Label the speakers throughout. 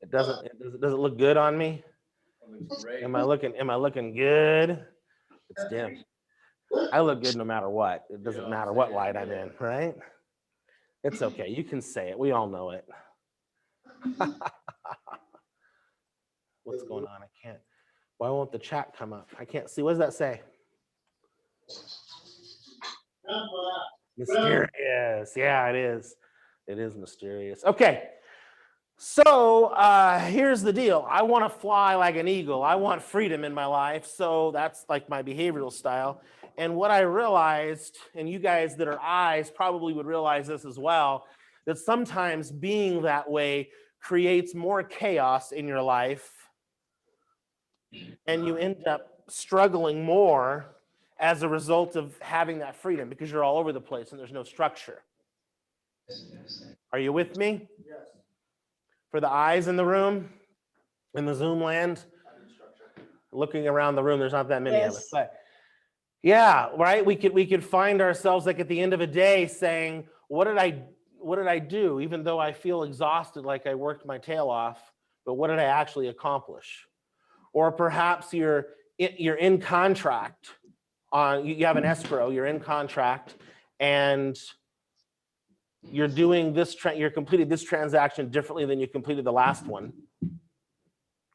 Speaker 1: It doesn't. Does it look good on me? Am I looking good? It's dim. I look good no matter what. It doesn't matter what light I'm in, right? It's okay. You can say it. We all know it. What's going on? I can't. Why won't the chat come up? I can't see. What does that say? Mysterious. Yeah, it is. It is mysterious. Okay. So here's the deal. I want to fly like an eagle. I want freedom in my life. So that's like my behavioral style. And what I realized, and you guys that are eyes probably would realize this as well, that sometimes being that way creates more chaos in your life. And you end up struggling more as a result of having that freedom because you're all over the place and there's no structure. Are you with me?
Speaker 2: Yes.
Speaker 1: For the eyes in the room, in the Zoom land, looking around the room, there's not that many of us. But yeah, right. We could find ourselves like at the end of a day saying, what did I do? Even though I feel exhausted, like I worked my tail off, but what did I actually accomplish? Or perhaps you're in contract on, you have an escrow, you're in contract, and you're doing this, you're completing this transaction differently than you completed the last one.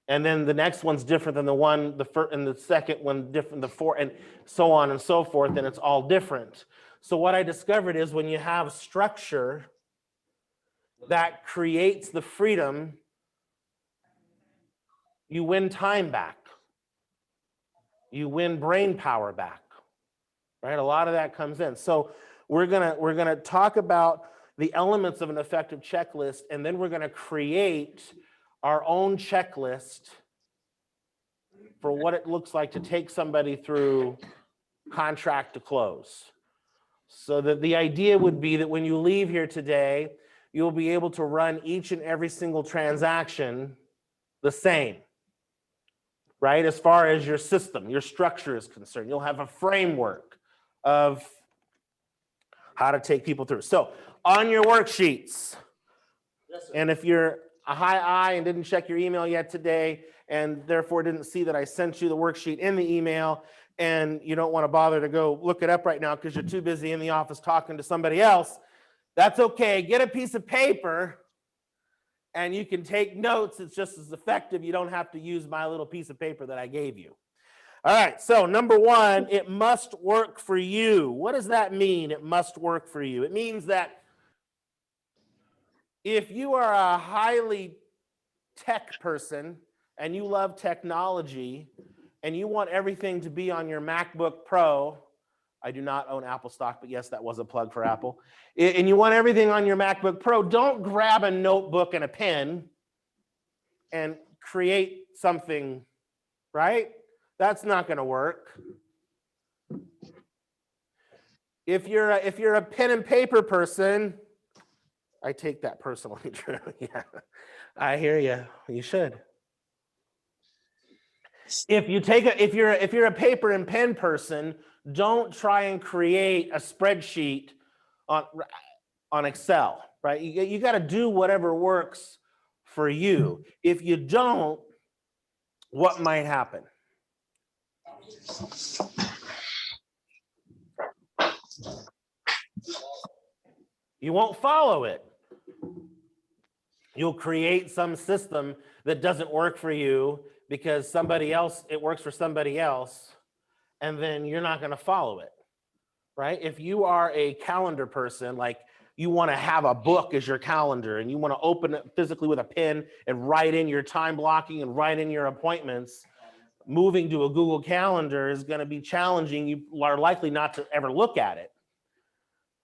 Speaker 1: And then the next one's different than the one, the first, and the second one different, the fourth, and so on and so forth, and it's all different. So what I discovered is when you have structure that creates the freedom, you win time back. You win brain power back, right? A lot of that comes in. So we're gonna talk about the elements of an effective checklist, and then we're gonna create our own checklist for what it looks like to take somebody through contract to close. So that the idea would be that when you leave here today, you'll be able to run each and every single transaction the same, right? As far as your system, your structure is concerned, you'll have a framework of how to take people through. So on your worksheets,
Speaker 2: Yes, sir.
Speaker 1: and if you're a high eye and didn't check your email yet today, and therefore didn't see that I sent you the worksheet in the email, and you don't want to bother to go look it up right now because you're too busy in the office talking to somebody else, that's okay. Get a piece of paper and you can take notes. It's just as effective. You don't have to use my little piece of paper that I gave you. All right, so number one, it must work for you. What does that mean? It must work for you. It means that if you are a highly tech person and you love technology and you want everything to be on your MacBook Pro, I do not own Apple stock, but yes, that was a plug for Apple. And you want everything on your MacBook Pro, don't grab a notebook and a pen and create something, right? That's not going to work. If you're a pen and paper person, I take that personally, Drew. Yeah, I hear you. You should. If you're a paper and pen person, don't try and create a spreadsheet on Excel, right? You got to do whatever works for you. If you don't, what might happen? You won't follow it. You'll create some system that doesn't work for you because somebody else, it works for somebody else, and then you're not going to follow it, right? If you are a calendar person, like you want to have a book as your calendar and you want to open it physically with a pen and write in your time blocking and write in your appointments, moving to a Google Calendar is going to be challenging. You are likely not to ever look at it,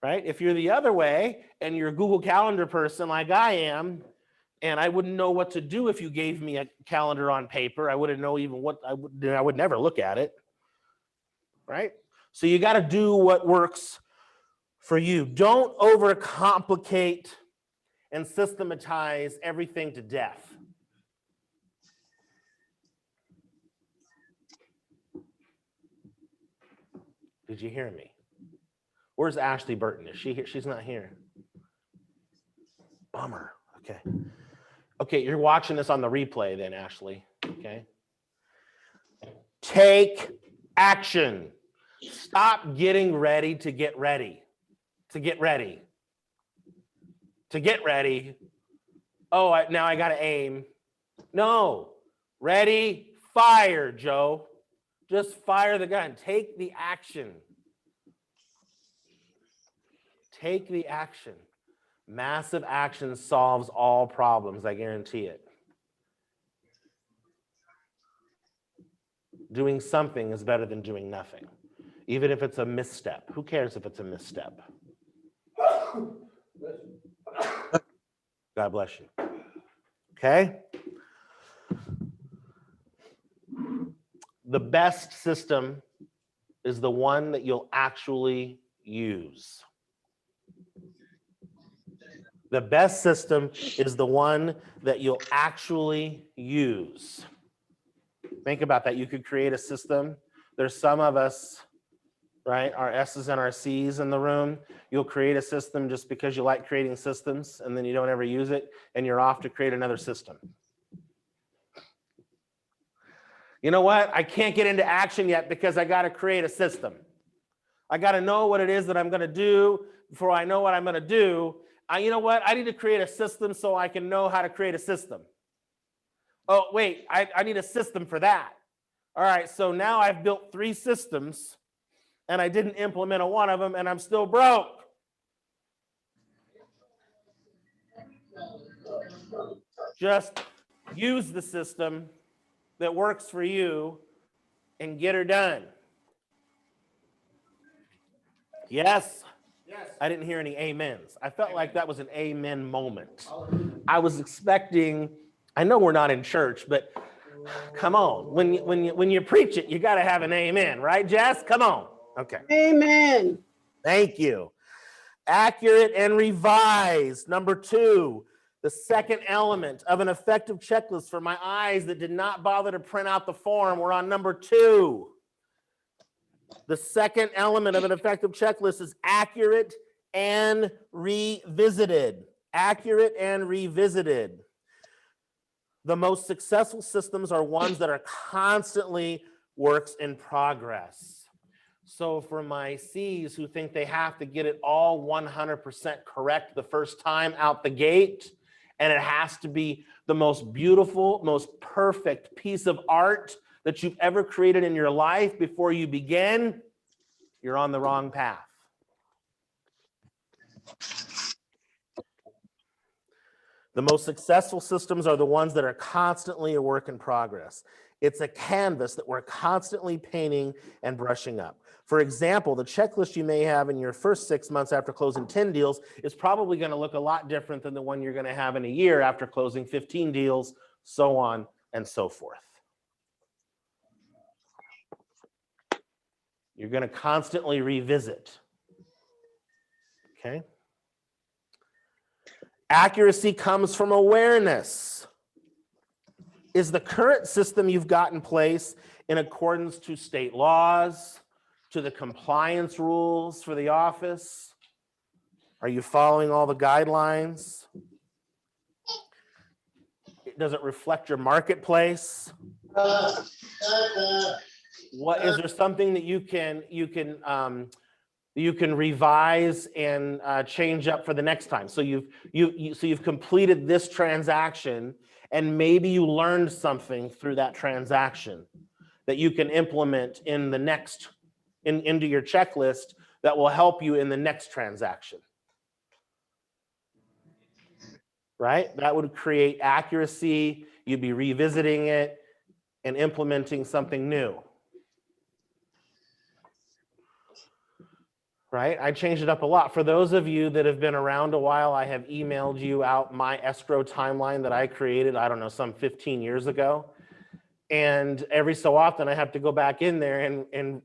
Speaker 1: right? If you're the other way and you're a Google Calendar person like I am, and I wouldn't know what to do if you gave me a calendar on paper, I wouldn't know even what I would never look at it, right? So you got to do what works for you. Don't overcomplicate and systematize everything to death. Did you hear me? Where's Ashley Burton? Is she here? She's not here. Bummer. Okay. Okay, you're watching this on the replay then, Ashley. Okay. Take action. Stop getting ready to get ready. To get ready. To get ready. Oh, now I got to aim. No. Ready, fire, Joe. Just fire the gun. Take the action. Take the action. Massive action solves all problems, I guarantee it. Doing something is better than doing nothing, even if it's a misstep. Who cares if it's a misstep? God bless you. Okay? The best system is the one that you'll actually use. The best system is the one that you'll actually use. Think about that. You could create a system. There's some of us, right, our S's and our C's in the room. You'll create a system just because you like creating systems, and then you don't ever use it, and you're off to create another system. You know what? I can't get into action yet because I got to create a system. I got to know what it is that I'm going to do before I know what I'm going to do. You know what? I need to create a system so I can know how to create a system. Oh, wait, I need a system for that. All right, so now I've built 3 systems and I didn't implement one of them and I'm still broke. Just use the system that works for you and get her done. Yes? Yes. I didn't hear any amens. I felt like that was an amen moment. I was expecting, I know we're not in church, but come on. When you preach it, you got to have an amen, right, Jess? Come on. Okay.
Speaker 2: Amen.
Speaker 1: Thank you. Accurate and revise. Number 2, the second element of an effective checklist for my eyes that did not bother to print out the form. We're on number 2. The second element of an effective checklist is accurate and revisited. Accurate and revisited. The most successful systems are ones that are constantly works in progress. So for my C's who think they have to get it all 100% correct the first time out the gate, and it has to be the most beautiful, most perfect piece of art that you've ever created in your life before you begin, you're on the wrong path. The most successful systems are the ones that are constantly a work in progress. It's a canvas that we're constantly painting and brushing up. For example, the checklist you may have in your first 6 months after closing 10 deals is probably going to look a lot different than the one you're going to have in a year after closing 15 deals, so on and so forth. You're going to constantly revisit. Okay? Accuracy comes from awareness. Is the current system you've got in place in accordance to state laws, to the compliance rules for the office? Are you following all the guidelines? Does it reflect your marketplace? What is there something that you can revise and change up for the next time? So you've completed this transaction, and maybe you learned something through that transaction that you can implement in the next into your checklist that will help you in the next transaction. Right? That would create accuracy. You'd be revisiting it and implementing something new. Right? I changed it up a lot. For those of you that have been around a while, I have emailed you out my escrow timeline that I created, I don't know, some 15 years ago. And every so often I have to go back in there and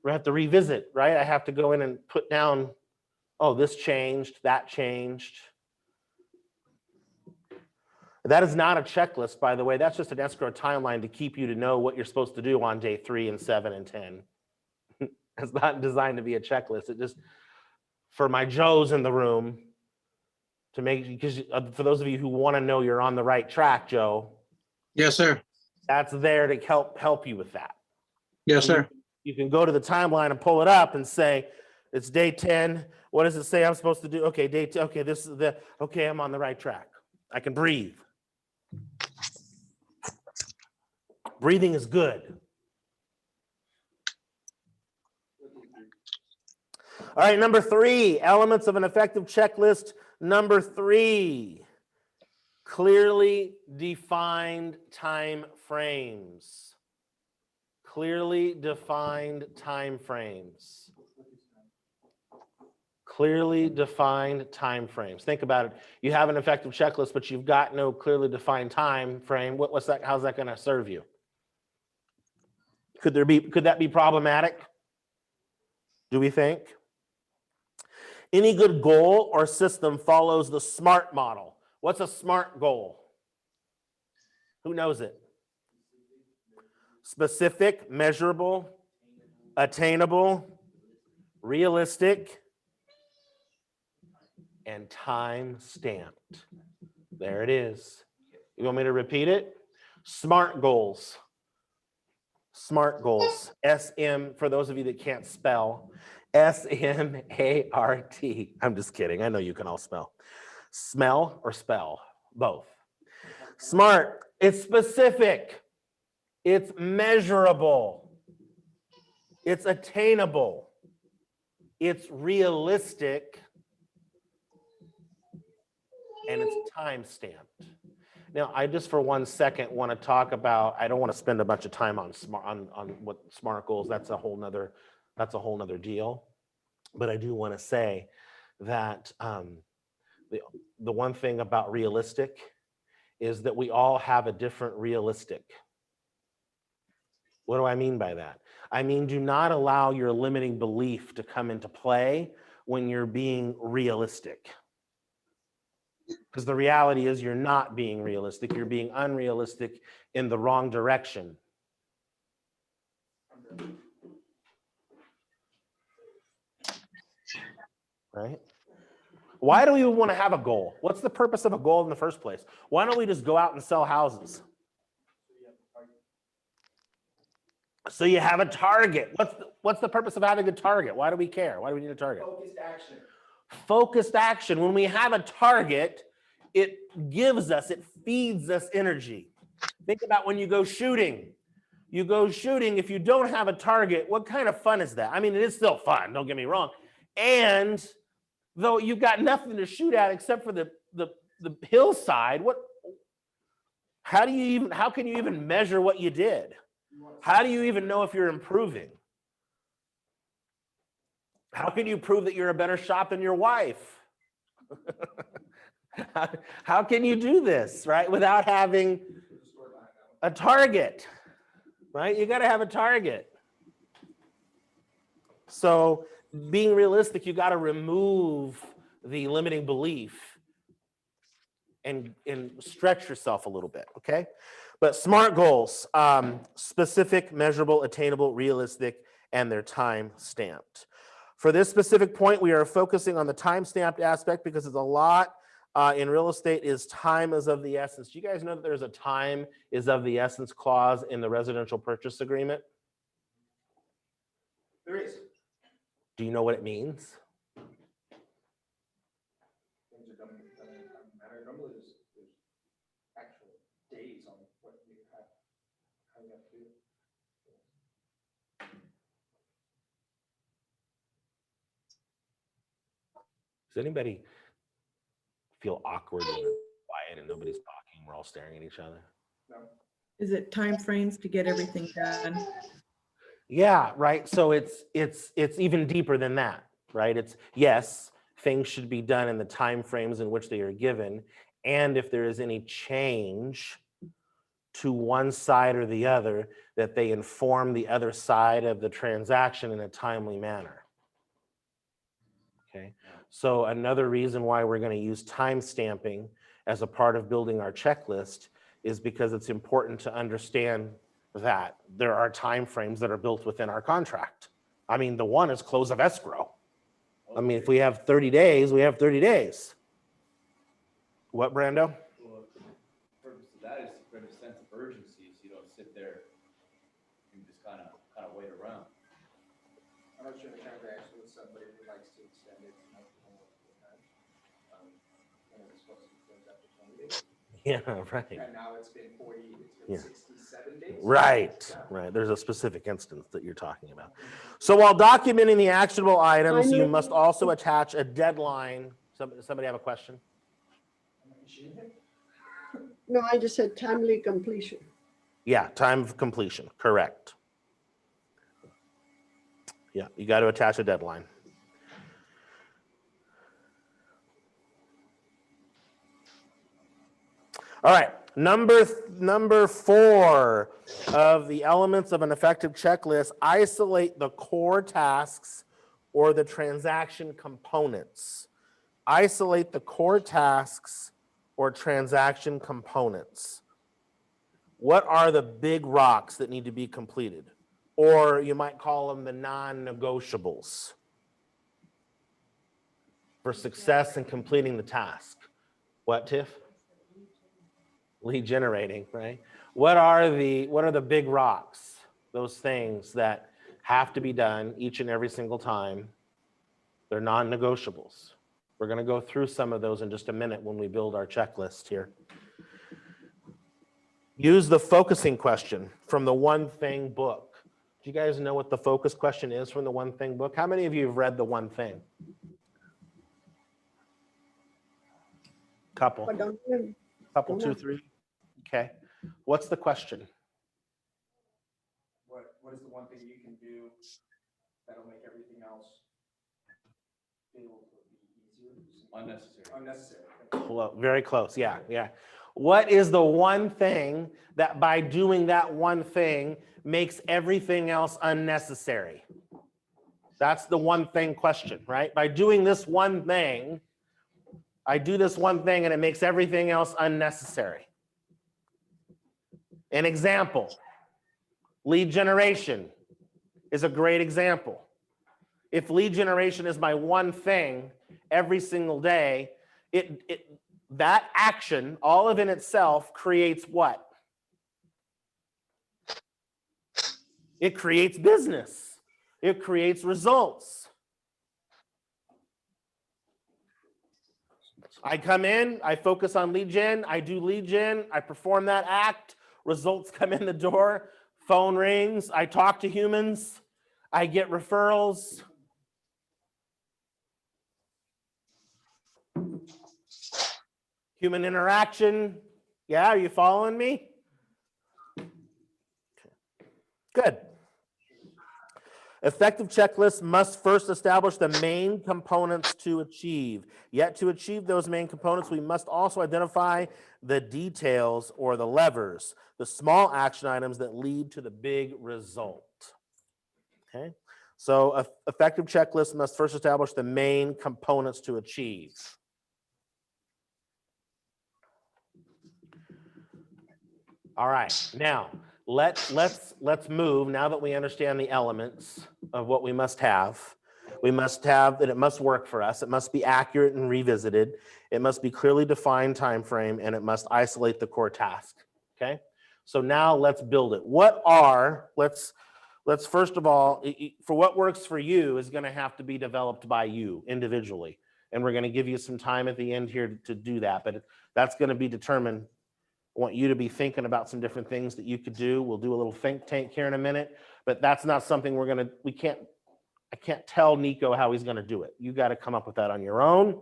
Speaker 1: have to revisit, right? I have to go in and put down, oh, this changed, that changed. That is not a checklist, by the way. That's just an escrow timeline to keep you to know what you're supposed to do on day 3 and 7 and 10. It's not designed to be a checklist. It just, for my Joes in the room, to make, because for those of you who want to know you're on the right track, Joe,
Speaker 2: Yes, sir.
Speaker 1: that's there to help you with that.
Speaker 2: Yes,
Speaker 1: So
Speaker 2: sir.
Speaker 1: you can go to the timeline and pull it up and say, it's day 10. What does it say I'm supposed to do? Okay, day 10. Okay, this is okay, I'm on the right track. I can breathe. Breathing is good. All right, number 3, elements of an effective checklist. Number 3, clearly defined time frames. Clearly defined time frames. Clearly defined time frames. Think about it. You have an effective checklist, but you've got no clearly defined time frame. What's that? How's that going to serve you? Could that be problematic? Do we think? Any good goal or system follows the SMART model. What's a SMART goal? Who knows it? Specific, measurable, attainable, realistic, and time stamped. There it is. You want me to repeat it? SMART goals. SMART goals. SM, for those of you that can't spell, SMART. I'm just kidding. I know you can all spell. Smell or spell? Both. SMART. It's specific. It's measurable. It's attainable. It's realistic. And it's time stamped. Now, I just for 1 second want to talk about, I don't want to spend a bunch of time on what SMART goals. That's a whole nother deal. But I do want to say that the one thing about realistic is that we all have a different realistic. What do I mean by that? I mean, do not allow your limiting belief to come into play when you're being realistic. Because the reality is you're not being realistic. You're being unrealistic in the wrong direction. Right? Why do we want to have a goal? What's the purpose of a goal in the first place? Why don't we just go out and sell houses? So you have a target. What's the purpose of having a target? Why do we care? Why do we need a target?
Speaker 3: Focused action.
Speaker 1: Focused action. When we have a target, it feeds us energy. Think about when you go shooting. You go shooting, if you don't have a target, what kind of fun is that? I mean, it is still fun, don't get me wrong. And though you've got nothing to shoot at except for the hillside, how can you even measure what you did? How do you even know if you're improving? How can you prove that you're a better shot than your wife? How can you do this, right? Without having a target, right? You got to have a target. So being realistic, you got to remove the limiting belief and stretch yourself a little bit, okay? But SMART goals, specific, measurable, attainable, realistic, and they're time stamped. For this specific point, we are focusing on the time stamped aspect because it's a lot in real estate is time is of the essence. Do you guys know that there's a time is of the essence clause in the residential purchase agreement?
Speaker 3: There is.
Speaker 1: Do you know what it means?
Speaker 3: Things are done in a matter. Normally there's actual days on what you have, how you have to do it.
Speaker 1: Does anybody feel awkward when it's quiet and nobody's talking? We're all staring at each other.
Speaker 3: No.
Speaker 4: Is it time frames to get everything done?
Speaker 1: Yeah, right. So it's even deeper than that, right? It's yes, things should be done in the time frames in which they are given, and if there is any change to one side or the other, that they inform the other side of the transaction in a timely manner. Okay. So another reason why we're going to use time stamping as a part of building our checklist is because it's important to understand that there are time frames that are built within our contract. I mean, the one is close of escrow. I mean, if we have 30 days, we have 30 days. What, Brando?
Speaker 5: Well, the purpose of that is to create a sense of urgency, so you don't sit there and just kind of wait around.
Speaker 3: I'm not sure the transaction with somebody who likes to extend it to multiple times. And it's supposed to be closed after 20 days.
Speaker 1: Yeah, right.
Speaker 3: And now it's been 40,
Speaker 1: Yeah.
Speaker 3: it's been 67 days.
Speaker 1: Right, right. There's a specific instance that you're talking about. So while documenting the actionable items, you must also attach a deadline. Somebody have a question?
Speaker 6: No, I just said timely completion.
Speaker 1: Yeah, time of completion, correct. Yeah, you got to attach a deadline. All right, number 4 of the elements of an effective checklist, isolate the core tasks or the transaction components. Isolate the core tasks or transaction components. What are the big rocks that need to be completed? Or you might call them the non-negotiables for success in completing the task. What, Tiff? Lead generating, right? What are the big rocks? Those things that have to be done each and every single time. They're non-negotiables. We're going to go through some of those in just a minute when we build our checklist here. Use the focusing question from the One Thing book. Do you guys know what the focus question is from the One Thing book? How many of you have read the One Thing? Couple.
Speaker 6: But don't you-
Speaker 1: Couple, 2, 3. Okay. What's the question?
Speaker 3: What is the one thing you can do that'll make everything else be able to be easier? Unnecessary.
Speaker 1: Very close. Yeah, yeah. What is the one thing that by doing that one thing makes everything else unnecessary? That's the one thing question, right? By doing this one thing, I do this one thing and it makes everything else unnecessary. An example, lead generation is a great example. If lead generation is my one thing every single day, that action, all of in itself, creates what? It creates business. It creates results. I come in, I focus on lead gen, I do lead gen, I perform that act, results come in the door, phone rings, I talk to humans, I get referrals. Human interaction. Yeah, are you following me? Good. Effective checklists must first establish the main components to achieve. Yet to achieve those main components, we must also identify the details or the levers, the small action items that lead to the big result. Okay, so effective checklists must first establish the main components to achieve. All right, now let's move. Now that we understand the elements of what we must have that it must work for us. It must be accurate and revisited. It must be clearly defined time frame, and it must isolate the core task. Okay, so now let's build it. Let's first of all, for what works for you is going to have to be developed by you individually, and we're going to give you some time at the end here to do that. But that's going to be determined. I want you to be thinking about some different things that you could do. We'll do a little think tank here in a minute, but that's not something I can't tell Nico how he's going to do it. You got to come up with that on your own.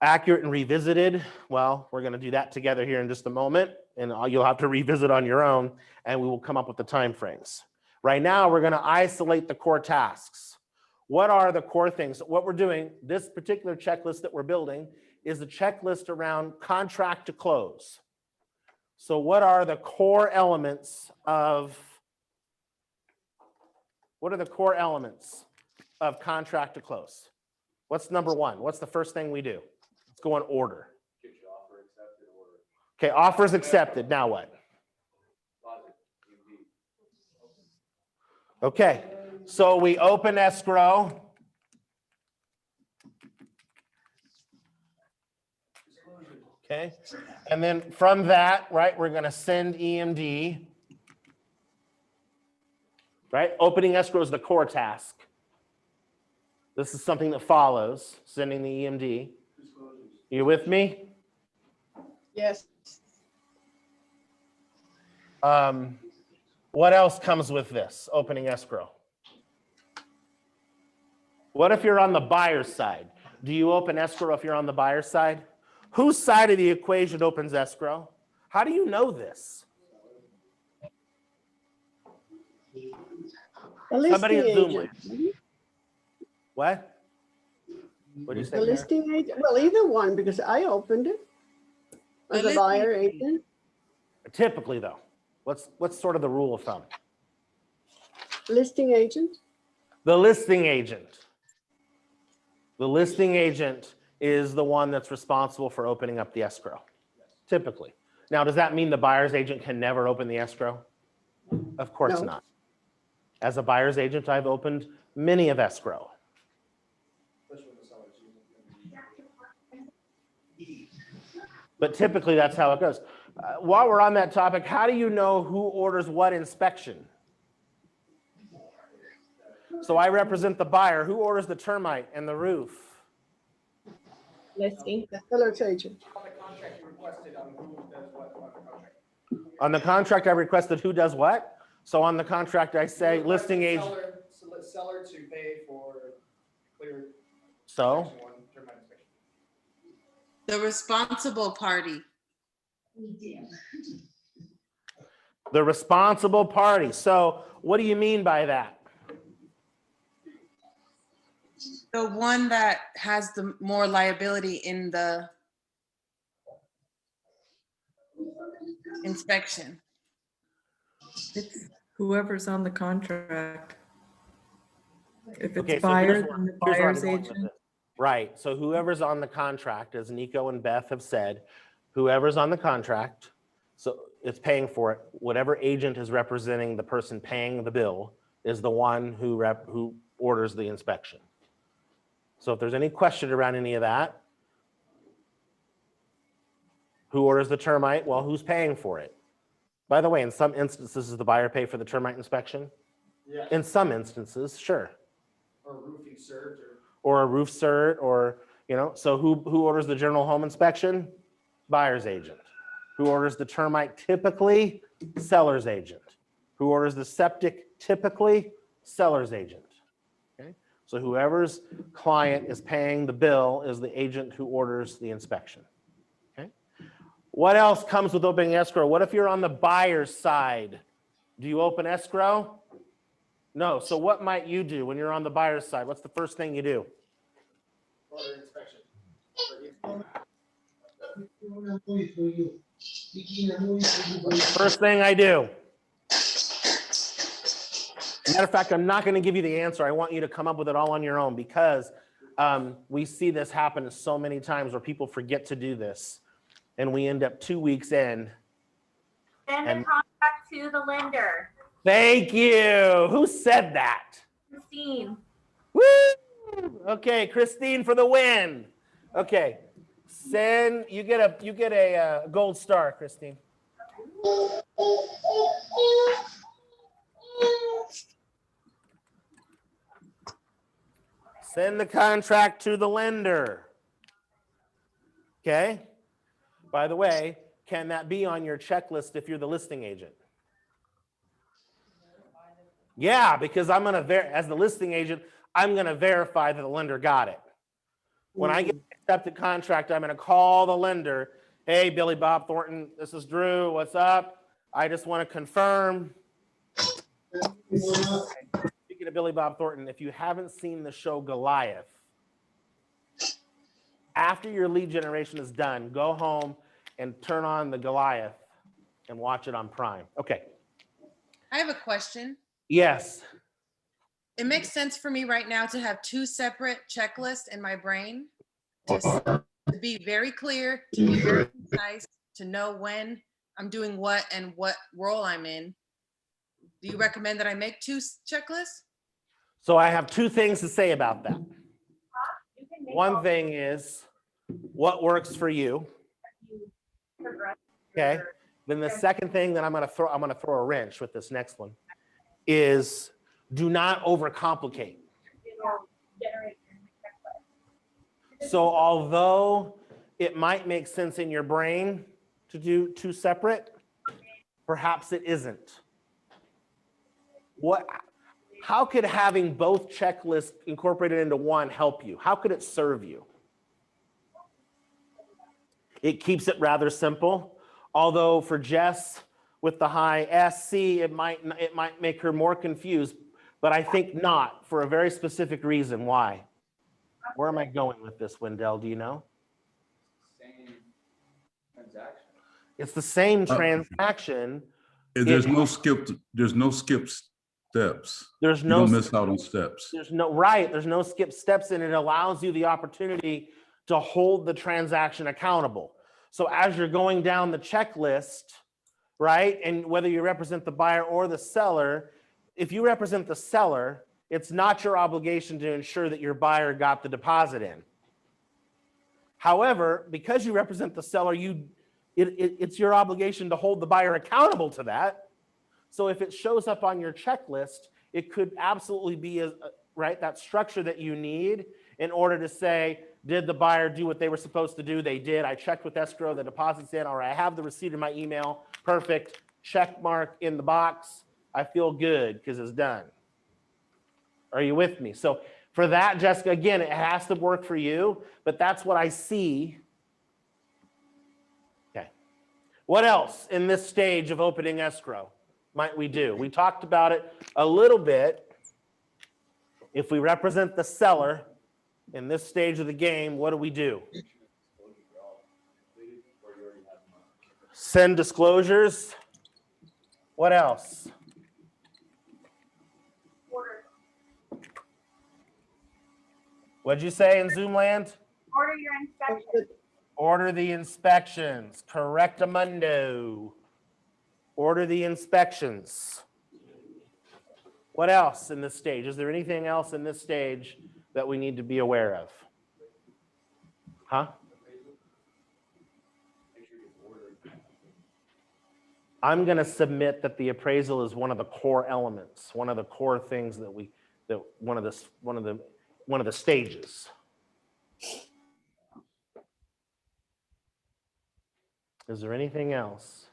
Speaker 1: Accurate and revisited. Well, we're going to do that together here in just a moment, and you'll have to revisit on your own, and we will come up with the time frames. Right now, we're going to isolate the core tasks. What are the core things? What we're doing, this particular checklist that we're building is a checklist around contract to close. So what are the core elements of contract to close? What's number one? What's the first thing we do? Let's go in order.
Speaker 5: Get your offer accepted or
Speaker 1: Okay, offer's accepted. Now what?
Speaker 5: deposit, UV.
Speaker 1: Okay, so we open escrow. Okay, and then from that, right, we're gonna send EMD. Right, opening escrow is the core task. This is something that follows, sending the EMD. You with me?
Speaker 6: Yes.
Speaker 1: What else comes with this, opening escrow? What if you're on the buyer's side? Do you open escrow if you're on the buyer's side? Whose side of the equation opens escrow? How do you know this?
Speaker 6: The
Speaker 1: Somebody
Speaker 6: listing
Speaker 1: in Zoom
Speaker 6: agent.
Speaker 1: What? What do you say?
Speaker 6: The
Speaker 1: Karen?
Speaker 6: listing agent, well, either one, because I opened it.
Speaker 7: The
Speaker 6: As a
Speaker 7: listing
Speaker 6: buyer agent,
Speaker 1: Typically though, what's sort of the rule of thumb?
Speaker 6: listing agent,
Speaker 1: The listing agent. The listing agent is the one that's responsible for opening up the escrow, typically. Now, does that mean the buyer's agent can never open the escrow? Of course
Speaker 6: No.
Speaker 1: not. As a buyer's agent, I've opened many of escrow.
Speaker 3: Especially when the seller's using it.
Speaker 1: But typically, that's how it goes. While we're on that topic, how do you know who orders what inspection? So I represent the buyer. Who orders the termite and the roof?
Speaker 4: Listing.
Speaker 6: the seller's agent.
Speaker 3: On the contract you requested on who does what on the contract.
Speaker 1: On the contract, I requested who does what? So on the contract, I say
Speaker 3: You
Speaker 1: listing
Speaker 3: requested
Speaker 1: agent.
Speaker 3: Seller to pay for clear.
Speaker 1: So,
Speaker 3: section 1 termite inspection.
Speaker 7: The responsible party.
Speaker 1: the responsible party. So what do you mean by that?
Speaker 7: The one that has the more liability in the inspection.
Speaker 4: It's whoever's on the contract. If
Speaker 1: Okay,
Speaker 4: it's
Speaker 1: so
Speaker 4: buyer,
Speaker 1: here's
Speaker 4: then the
Speaker 1: where I'm
Speaker 4: buyer's
Speaker 1: going with
Speaker 4: agent.
Speaker 1: this. Right, so whoever's on the contract, as Nico and Beth have said, whoever's on the contract, so it's paying for it, whatever agent is representing the person paying the bill is the one who orders the inspection. So if there's any question around any of that, who orders the termite? Well, who's paying for it? By the way, in some instances, does the buyer pay for the termite inspection?
Speaker 3: Yeah,
Speaker 1: In some instances, sure.
Speaker 3: or roofing cert or.
Speaker 1: Or a roof cert, or, so who orders the general home inspection? Buyer's agent. Who orders the termite? Typically, seller's agent. Who orders the septic? Typically, seller's agent. Okay, so whoever's client is paying the bill is the agent who orders the inspection. Okay, what else comes with opening escrow? What if you're on the buyer's side? Do you open escrow? No. So what might you do when you're on the buyer's side? What's the first thing you do?
Speaker 3: Order inspection.
Speaker 1: First thing I do. Matter of fact, I'm not going to give you the answer. I want you to come up with it all on your own because we see this happen so many times where people forget to do this, and we end up 2 weeks in.
Speaker 8: Send the
Speaker 1: And-
Speaker 8: contract to the lender.
Speaker 1: Thank you. Who said that?
Speaker 8: Christine.
Speaker 1: Woo! Okay, Christine for the win. Okay, you get a gold star, Christine. Send the contract to the lender. Okay. By the way, can that be on your checklist if you're the listing agent? Yeah, because I'm going to, as the listing agent, I'm going to verify that the lender got it. When I get an accepted contract, I'm going to call the lender. Hey, Billy Bob Thornton, this is Drew. What's up? I just want to confirm. Speaking of Billy Bob Thornton, if you haven't seen the show Goliath, after your lead generation is done, go home and turn on the Goliath and watch it on Prime. Okay.
Speaker 7: I have a question.
Speaker 1: Yes.
Speaker 7: It makes sense for me right now to have two separate checklists in my brain to be very clear, to be very concise, to know when I'm doing what and what role I'm in. Do you recommend that I make two checklists?
Speaker 1: So I have two things to say about that.
Speaker 8: You can make
Speaker 1: One
Speaker 8: all-
Speaker 1: thing is what works for you. Okay. Then the second thing that I'm gonna throw a wrench with this next one is do not overcomplicate. So although it might make sense in your brain to do two separate, perhaps it isn't. How could having both checklists incorporated into one help you? How could it serve you? It keeps it rather simple. Although for Jess with the high SC, it might make her more confused, but I think not, for a very specific reason. Why? Where am I going with this, Wendell? Do you know?
Speaker 5: Same transaction.
Speaker 1: It's the same transaction.
Speaker 9: There's no skipped steps.
Speaker 1: There's
Speaker 9: You
Speaker 1: no
Speaker 9: don't miss out on steps.
Speaker 1: There's no skip steps, and it allows you the opportunity to hold the transaction accountable. So as you're going down the checklist, right, and whether you represent the buyer or the seller, if you represent the seller, it's not your obligation to ensure that your buyer got the deposit in. However, because you represent the seller, it's your obligation to hold the buyer accountable to that. So if it shows up on your checklist, it could absolutely be right, that structure that you need in order to say, did the buyer do what they were supposed to do? They did. I checked with escrow, the deposit's in, or I have the receipt in my email. Perfect. Check mark in the box. I feel good because it's done. Are you with me? So for that, Jessica, again, it has to work for you, but that's what I see. Okay. What else in this stage of opening escrow might we do? We talked about it a little bit. If we represent the seller in this stage of the game, what do we do? Send disclosures. What else? What'd you say in Zoom land?
Speaker 8: Order your inspection.
Speaker 1: Order the inspections. Correctamundo. Order the inspections. What else in this stage? Is there anything else in this stage that we need to be aware of? Huh? I'm going to submit that the appraisal is one of the core elements, one of the core things that one of the stages. Is there anything else?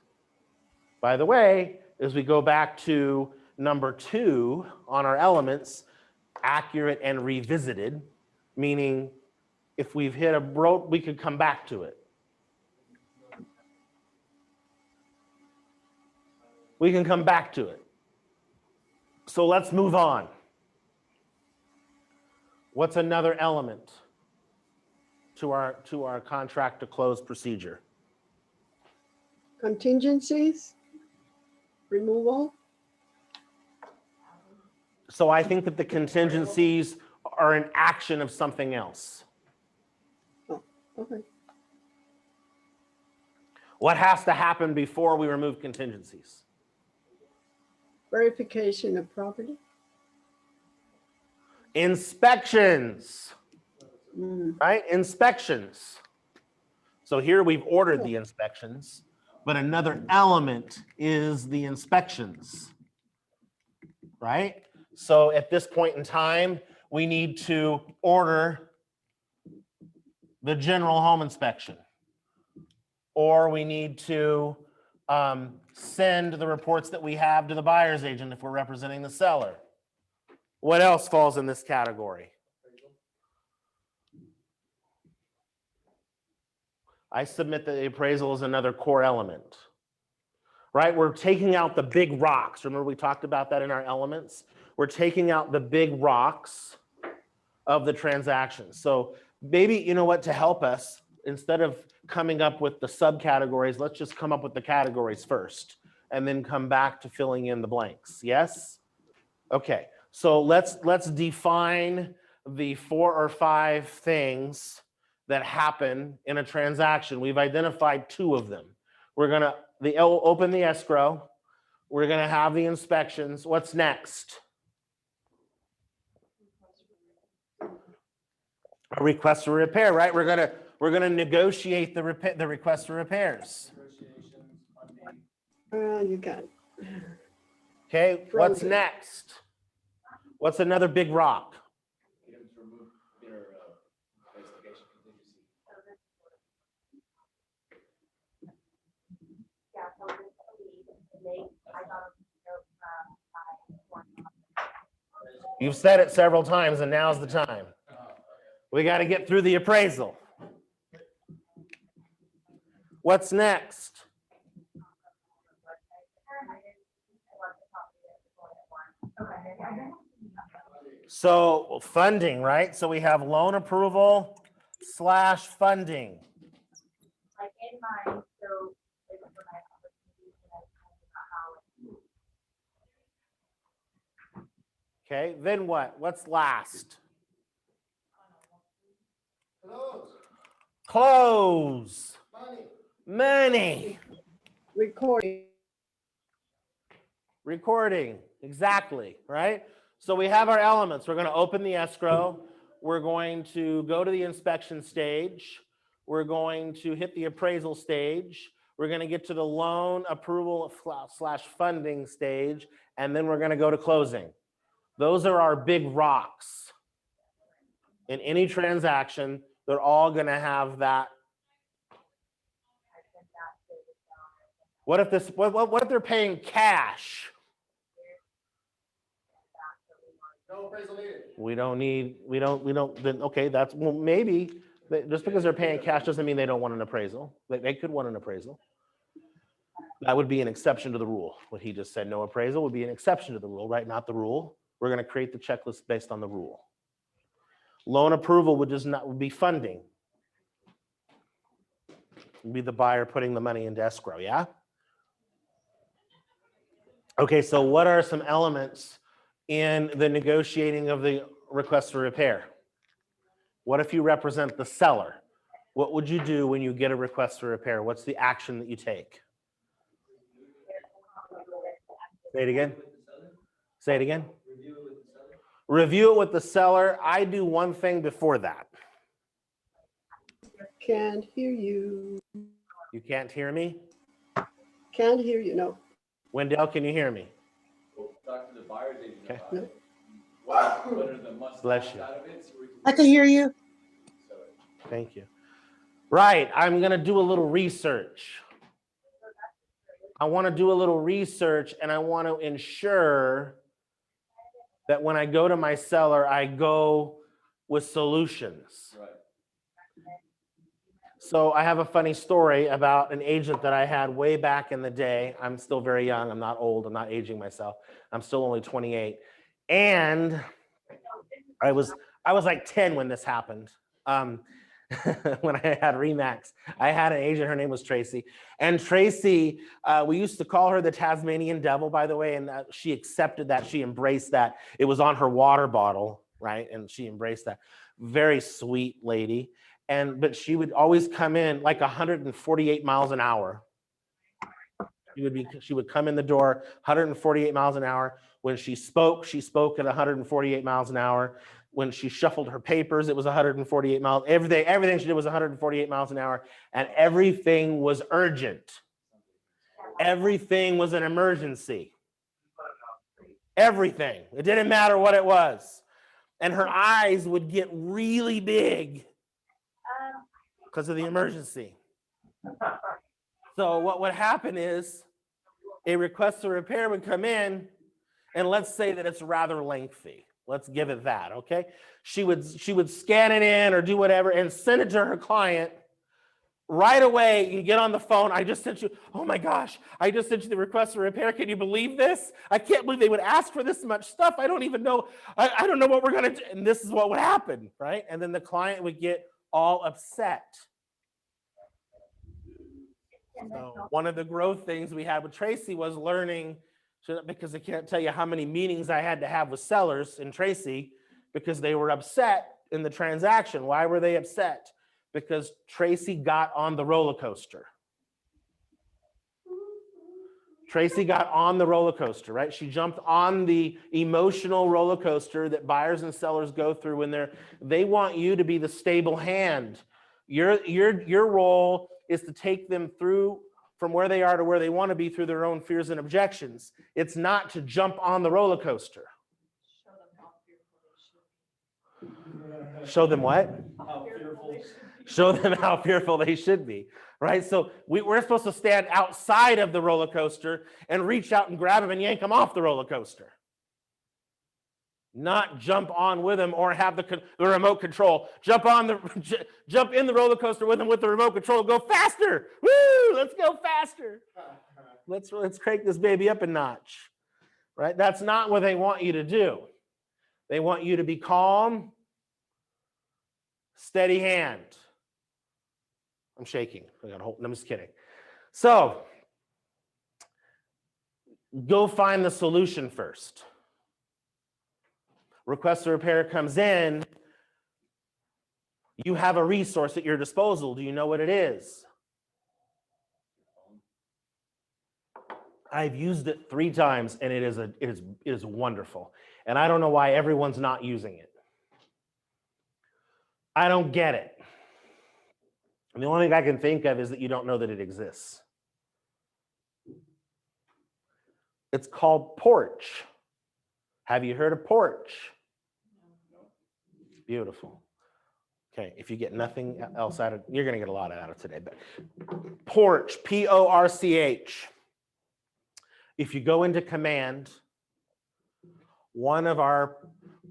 Speaker 1: By the way, as we go back to number 2 on our elements, accurate and revisited, meaning if we've hit a rope, we could come back to it. We can come back to it. So let's move on. What's another element to our contract to close procedure?
Speaker 6: Contingencies, removal.
Speaker 1: So I think that the contingencies are an action of something else.
Speaker 6: Oh, okay.
Speaker 1: What has to happen before we remove contingencies?
Speaker 6: Verification of property.
Speaker 1: Inspections,
Speaker 6: Mm,
Speaker 1: right? Inspections. So here we've ordered the inspections, but another element is the inspections, right? So at this point in time, we need to order the general home inspection, or we need to send the reports that we have to the buyer's agent if we're representing the seller. What else falls in this category? I submit that the appraisal is another core element, right? We're taking out the big rocks. Remember we talked about that in our elements? We're taking out the big rocks of the transaction. So maybe, you know what, to help us, instead of coming up with the subcategories, let's just come up with the categories first and then come back to filling in the blanks. Yes? Okay. So let's define the 4 or 5 things that happen in a transaction. We've identified 2 of them. We're gonna open the escrow. We're gonna have the inspections. What's next? A request for repair, right? We're gonna negotiate the request for repairs.
Speaker 6: Well, you got it.
Speaker 1: Okay, what's
Speaker 6: Frozen.
Speaker 1: next? What's another big rock?
Speaker 5: Get them to remove their, investigation contingency.
Speaker 8: Yeah, so this week, they, I got a note from my.
Speaker 1: You've said it several times and now's the time. We got to get through the appraisal. What's next? So funding, right? So we have loan approval / funding.
Speaker 8: Like in mine, so it's for my opportunities and I kind of how.
Speaker 1: Okay, then what? What's last? Close. Money.
Speaker 6: Recording.
Speaker 1: Recording, exactly, right? So we have our elements. We're going to open the escrow. We're going to go to the inspection stage. We're going to hit the appraisal stage. We're going to get to the loan approval / funding stage, and then we're going to go to closing. Those are our big rocks. In any transaction, they're all going to have that. What if this? What if they're paying cash? We don't, then, okay, that's, well, maybe, just because they're paying cash doesn't mean they don't want an appraisal. They could want an appraisal. That would be an exception to the rule. What he just said, no appraisal, would be an exception to the rule, right? Not the rule. We're gonna create the checklist based on the rule. Loan approval would be funding. Would be the buyer putting the money into escrow, yeah? Okay, so what are some elements in the negotiating of the request for repair? What if you represent the seller? What would you do when you get a request for repair? What's the action that you take? Say it again. Say it again. Review it with the seller. I do one thing before that.
Speaker 6: Can't hear you.
Speaker 1: You can't hear me?
Speaker 6: Can't hear you. No.
Speaker 1: Wendell, can you hear me?
Speaker 5: We'll talk to the buyer's agent
Speaker 1: Okay.
Speaker 5: about it. What are the must
Speaker 1: Bless
Speaker 5: haves
Speaker 1: you.
Speaker 5: out of it, so we
Speaker 10: I can hear you.
Speaker 5: so
Speaker 1: Thank you. Right, I'm gonna do a little research. I wanna do a little research and I wanna ensure that when I go to my seller, I go with solutions.
Speaker 5: Right.
Speaker 1: So I have a funny story about an agent that I had way back in the day. I'm still very young, I'm not old, I'm not aging myself. I'm still only 28. And I was like 10 when this happened. When I had Remax, I had an agent, her name was Tracy. And Tracy, we used to call her the Tasmanian devil, by the way, and she accepted that, she embraced that. It was on her water bottle, right? And she embraced that. Very sweet lady. But she would always come in like 148 miles an hour. She would come in the door 148 miles an hour. When she spoke at 148 miles an hour. When she shuffled her papers, it was 148 miles. Everything she did was 148 miles an hour, and everything was urgent. Everything was an emergency. Everything. It didn't matter what it was. And her eyes would get really big because of the emergency. So what would happen is a request for repair would come in, and let's say that it's rather lengthy. Let's give it that, okay? She would scan it in or do whatever and send it to her client. Right away, you get on the phone. I just sent you, oh my gosh, I just sent you the request for repair. Can you believe this? I can't believe they would ask for this much stuff. I don't even know. I don't know what we're gonna do. And this is what would happen, right? And then the client would get all upset. So one of the growth things we had with Tracy was learning, because I can't tell you how many meetings I had to have with sellers and Tracy because they were upset in the transaction. Why were they upset? Because Tracy got on the roller coaster. Tracy got on the roller coaster, right? She jumped on the emotional roller coaster that buyers and sellers go through when they want you to be the stable hand. Your role is to take them through from where they are to where they want to be through their own fears and objections. It's not to jump on the roller coaster. Show them what?
Speaker 3: How fearful.
Speaker 1: Show them how fearful they should be, right? So we're supposed to stand outside of the roller coaster and reach out and grab them and yank them off the roller coaster. Not jump on with them or have the remote control. Jump in the roller coaster with them with the remote control. Go faster. Woo! Let's go faster. Let's crank this baby up a notch, right? That's not what they want you to do. They want you to be calm, steady hand. I'm shaking. I'm just kidding. So go find the solution first. Request for repair comes in. You have a resource at your disposal. Do you know what it is? I've used it 3 times and it is wonderful. And I don't know why everyone's not using it. I don't get it. And the only thing I can think of is that you don't know that it exists. It's called Porch. Have you heard of Porch? Beautiful. Okay, if you get nothing else out of, you're going to get a lot out of today, but Porch, P-O-R-C-H. If you go into command, one of our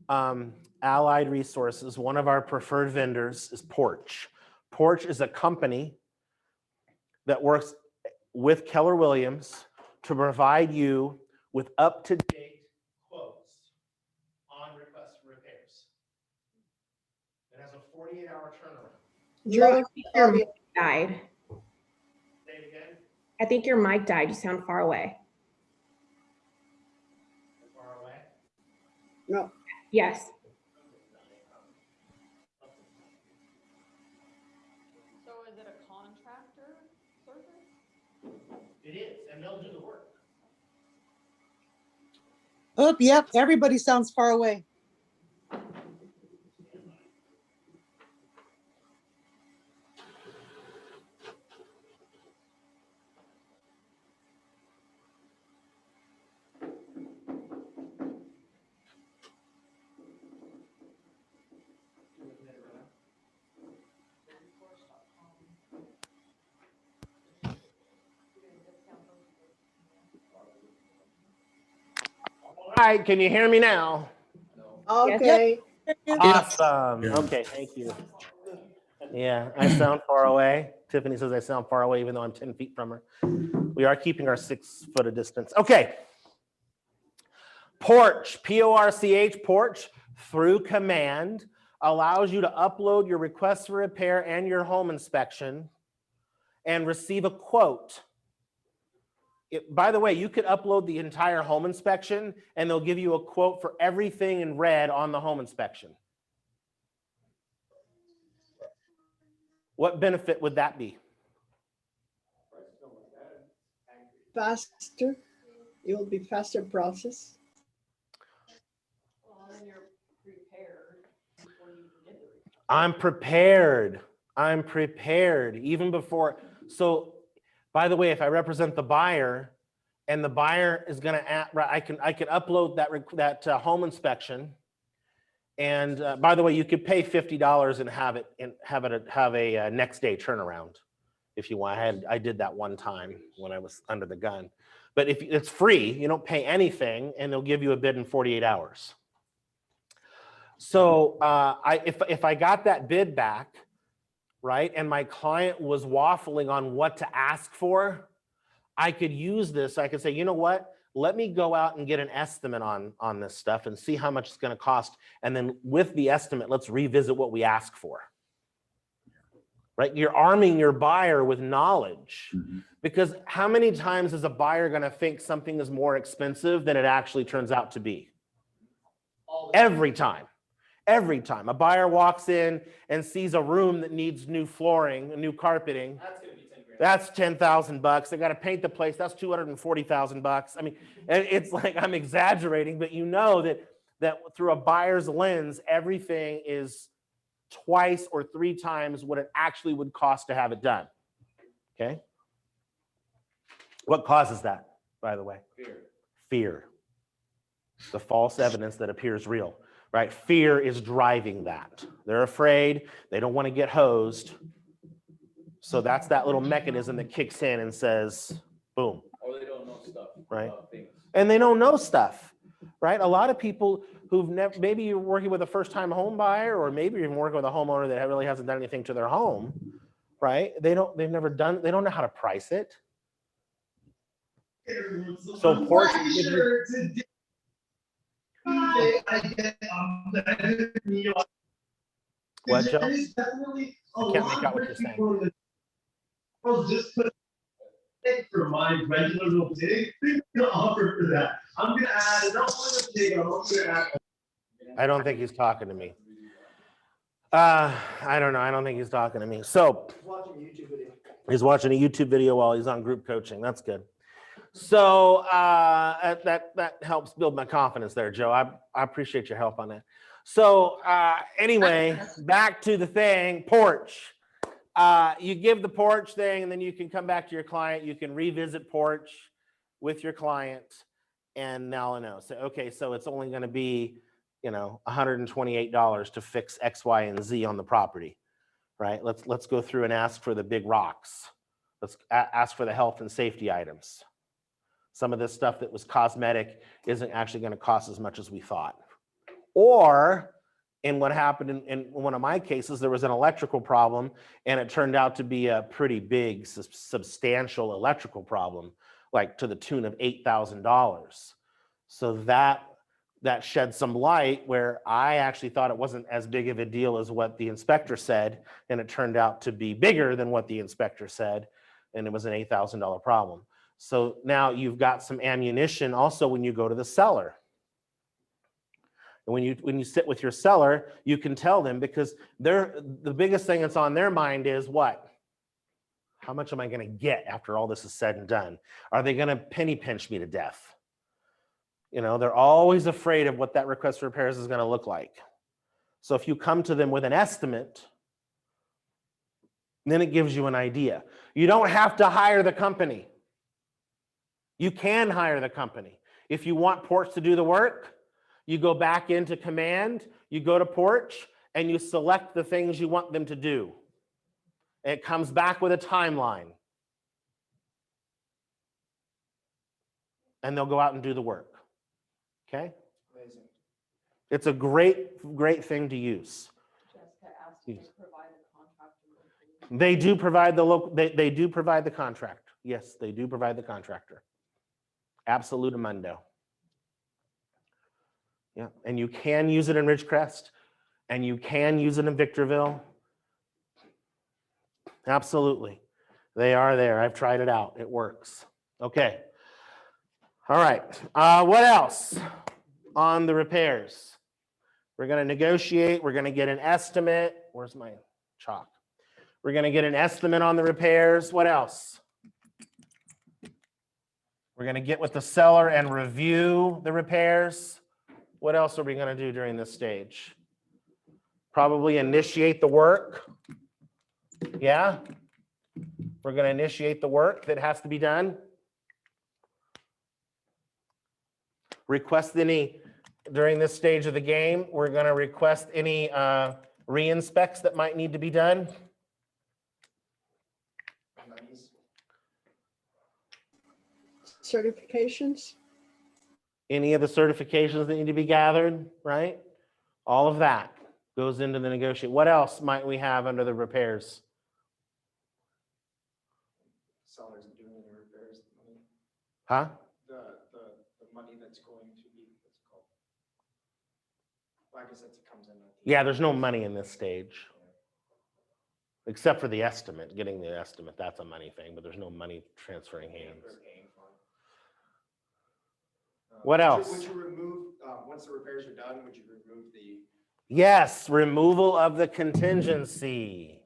Speaker 1: allied resources, one of our preferred vendors is Porch. Porch is a company that works with Keller Williams to provide you with up-to-date quotes on request for repairs. It has a 48-hour turnaround.
Speaker 8: Drew, I
Speaker 6: Love
Speaker 8: think your
Speaker 6: it.
Speaker 8: mic died.
Speaker 1: Say it again.
Speaker 8: I think your mic died. You sound far away.
Speaker 1: Far away.
Speaker 6: No,
Speaker 8: Yes.
Speaker 4: So is it a contractor service?
Speaker 1: It is, and they'll do the work.
Speaker 10: Oh, yep, everybody sounds far away.
Speaker 1: All right, can you hear me now?
Speaker 6: okay.
Speaker 1: Awesome.
Speaker 9: Yeah.
Speaker 1: Okay, thank you. Yeah, I sound far away. Tiffany says I sound far away even though I'm 10 feet from her. We are keeping our 6 foot of distance. Okay. Porch, P-O-R-C-H, Porch, through command, allows you to upload your request for repair and your home inspection and receive a quote. By the way, you could upload the entire home inspection and they'll give you a quote for everything in red on the home inspection. What benefit would that be?
Speaker 6: Faster. It will be faster process.
Speaker 4: Well, then you're prepared before you even get the report.
Speaker 1: I'm prepared. I'm prepared even before. So, by the way, if I represent the buyer and the buyer is going to, I can upload that home inspection. And by the way, you could pay $50 and have a next day turnaround if you want. I did that one time when I was under the gun. But if it's free, you don't pay anything, and they'll give you a bid in 48 hours. So if I got that bid back, right, and my client was waffling on what to ask for, I could use this. I could say, you know what? Let me go out and get an estimate on this stuff and see how much it's going to cost. And then with the estimate, let's revisit what we ask for. Right? You're arming your buyer with knowledge.
Speaker 9: Mhm.
Speaker 1: Because how many times is a buyer going to think something is more expensive than it actually turns out to be? Every time. Every time. A buyer walks in and sees a room that needs new flooring, new carpeting.
Speaker 3: That's gonna be 10 grand.
Speaker 1: That's $10,000. They got to paint the place. That's $240,000. I mean, and it's like I'm exaggerating, but you know that through a buyer's lens, everything is twice or 3 times what it actually would cost to have it done. Okay. What causes that, by the way?
Speaker 5: Fear.
Speaker 1: Fear. The false evidence that appears real, right? Fear is driving that. They're afraid. They don't want to get hosed. So that's that little mechanism that kicks in and says, boom,
Speaker 5: Or they don't know stuff
Speaker 1: Right.
Speaker 5: about things.
Speaker 1: and they don't know stuff, right? A lot of people who've never, maybe you're working with a first-time home buyer, or maybe you're even working with a homeowner that really hasn't done anything to their home, right? They've never done, they don't know how to price it. So porch, what, Joe? I can't make out what you're saying.
Speaker 11: Just put it for my regular little dig. The offer for that. I'm gonna add. I don't want to dig. I'm also gonna add.
Speaker 1: I don't think he's talking to me. I don't know. I don't think he's talking to me. So
Speaker 3: Watching a YouTube video.
Speaker 1: he's watching a YouTube video while he's on group coaching. That's good. So that helps build my confidence there, Joe. I appreciate your help on that. So anyway, back to the thing, porch. You give the porch thing, and then you can come back to your client. You can revisit porch with your client, and now know. So okay, so it's only going to be, $128 to fix X, Y, and Z on the property, right? Let's go through and ask for the big rocks. Let's ask for the health and safety items. Some of this stuff that was cosmetic isn't actually going to cost as much as we thought. Or in what happened in one of my cases, there was an electrical problem, and it turned out to be a pretty big, substantial electrical problem, like to the tune of $8,000. So that shed some light where I actually thought it wasn't as big of a deal as what the inspector said, and it turned out to be bigger than what the inspector said, and it was an $8,000 problem. So now you've got some ammunition also when you go to the seller. And when you sit with your seller, you can tell them, because the biggest thing that's on their mind is what? How much am I going to get after all this is said and done? Are they going to penny pinch me to death? They're always afraid of what that request for repairs is going to look like. So if you come to them with an estimate, then it gives you an idea. You don't have to hire the company. You can hire the company. If you want Porch to do the work, you go back into Command, you go to Porch, and you select the things you want them to do. It comes back with a timeline. And they'll go out and do the work. Okay?
Speaker 3: Amazing.
Speaker 1: It's a great thing to use.
Speaker 4: Jessica asked you to provide a contractor.
Speaker 1: They do provide the local, they do provide the contract. Yes, they do provide the contractor. Absolutamundo. Yeah, and you can use it in Ridgecrest, and you can use it in Victorville. Absolutely. They are there. I've tried it out. It works. Okay. All right. What else on the repairs? We're going to negotiate. We're going to get an estimate. Where's my chalk? We're going to get an estimate on the repairs. What else? We're going to get with the seller and review the repairs. What else are we going to do during this stage? Probably initiate the work. Yeah? We're going to initiate the work that has to be done. Request any, during this stage of the game, we're going to request any re-inspects that might need to be done.
Speaker 6: Certifications?
Speaker 1: Any of the certifications that need to be gathered, right? All of that goes into the negotiation. What else might we have under the repairs?
Speaker 3: Sellers and doing any repairs.
Speaker 1: Huh?
Speaker 3: The money that's going to be, what's it called? Well, I guess it comes in.
Speaker 1: Yeah, there's no money in this stage. Except for the estimate, getting the estimate, that's a money thing, but there's no money transferring hands. What else?
Speaker 3: Would you remove, once the repairs are done, would you remove the?
Speaker 1: Yes, removal of the contingency.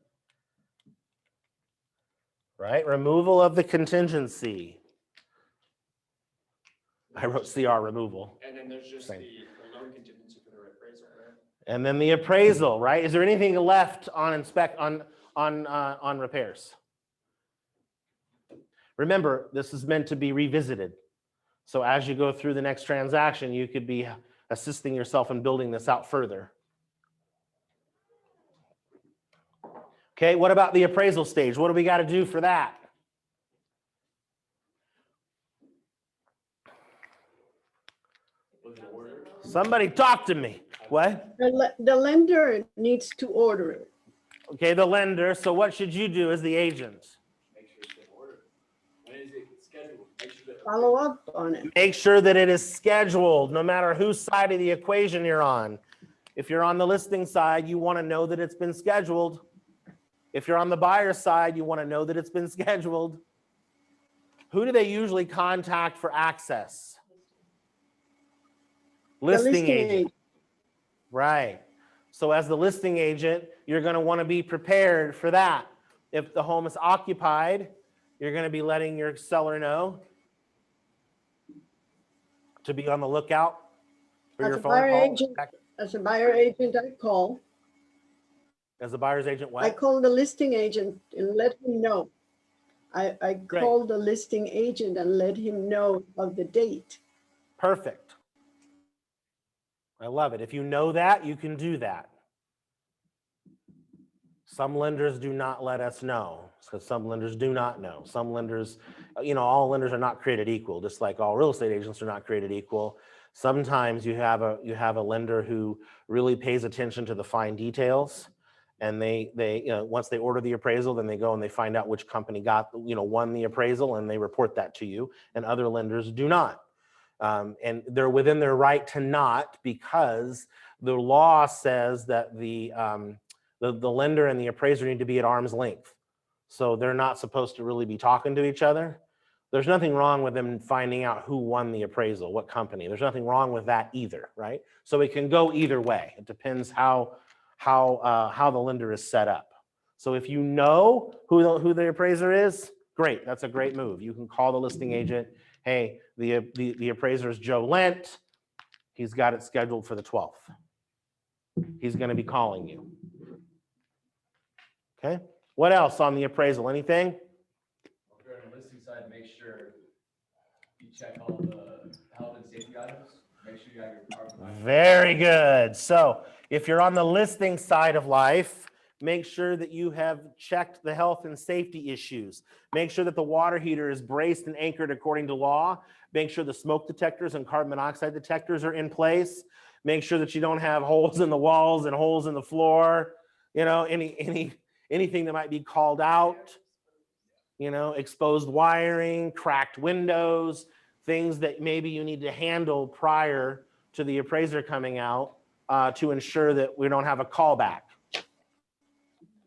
Speaker 1: Right, removal of the contingency. I wrote CR removal.
Speaker 3: And then there's just
Speaker 1: Same.
Speaker 3: the loan contingency for the appraisal, right?
Speaker 1: And then the appraisal, right? Is there anything left on repairs? Remember, this is meant to be revisited. So as you go through the next transaction, you could be assisting yourself in building this out further. Okay, what about the appraisal stage? What do we got to do for that?
Speaker 5: Was it ordered?
Speaker 1: Somebody talk to me. What?
Speaker 6: The lender needs to order it.
Speaker 1: Okay, the lender. So what should you do as the agent?
Speaker 5: Make sure it's in order. When is it scheduled? Make sure that.
Speaker 6: Follow up on it.
Speaker 1: Make sure that it is scheduled, no matter whose side of the equation you're on. If you're on the listing side, you want to know that it's been scheduled. If you're on the buyer side, you want to know that it's been scheduled. Who do they usually contact for access?
Speaker 6: The
Speaker 1: Listing agent. Right. So as the listing agent, you're going to want to be prepared for that. If the home is occupied, you're going to be letting your seller know to be on the lookout for
Speaker 6: As
Speaker 1: your
Speaker 6: a
Speaker 1: phone
Speaker 6: buyer
Speaker 1: call.
Speaker 6: agent, as a buyer agent, I call.
Speaker 1: As a buyer's agent,
Speaker 6: I
Speaker 1: what?
Speaker 6: call the listing agent and let him know. I
Speaker 1: Great.
Speaker 6: call the listing agent and let him know of the date.
Speaker 1: Perfect. I love it. If you know that, you can do that. Some lenders do not let us know. So some lenders do not know. Some lenders, all lenders are not created equal, just like all real estate agents are not created equal. Sometimes you have a lender who really pays attention to the fine details, and they once they order the appraisal, then they go and they find out which company won the appraisal, and they report that to you. And other lenders do not. And they're within their right to not, because the law says that the lender and the appraiser need to be at arm's length. So they're not supposed to really be talking to each other. There's nothing wrong with them finding out who won the appraisal, what company. There's nothing wrong with that either, right? So it can go either way. It depends how the lender is set up. So if you know who the appraiser is, great. That's a great move. You can call the listing agent. Hey, the appraiser is Joe Lent. He's got it scheduled for the 12th. He's going to be calling you. Okay. What else on the appraisal? Anything?
Speaker 5: If you're on the listing side, make sure you check all the health and safety items. Make sure you got your carbon.
Speaker 1: Very good. So if you're on the listing side of life, make sure that you have checked the health and safety issues. Make sure that the water heater is braced and anchored according to law. Make sure the smoke detectors and carbon monoxide detectors are in place. Make sure that you don't have holes in the walls and holes in the floor. Anything that might be called out. Exposed wiring, cracked windows, things that maybe you need to handle prior to the appraiser coming out to ensure that we don't have a callback.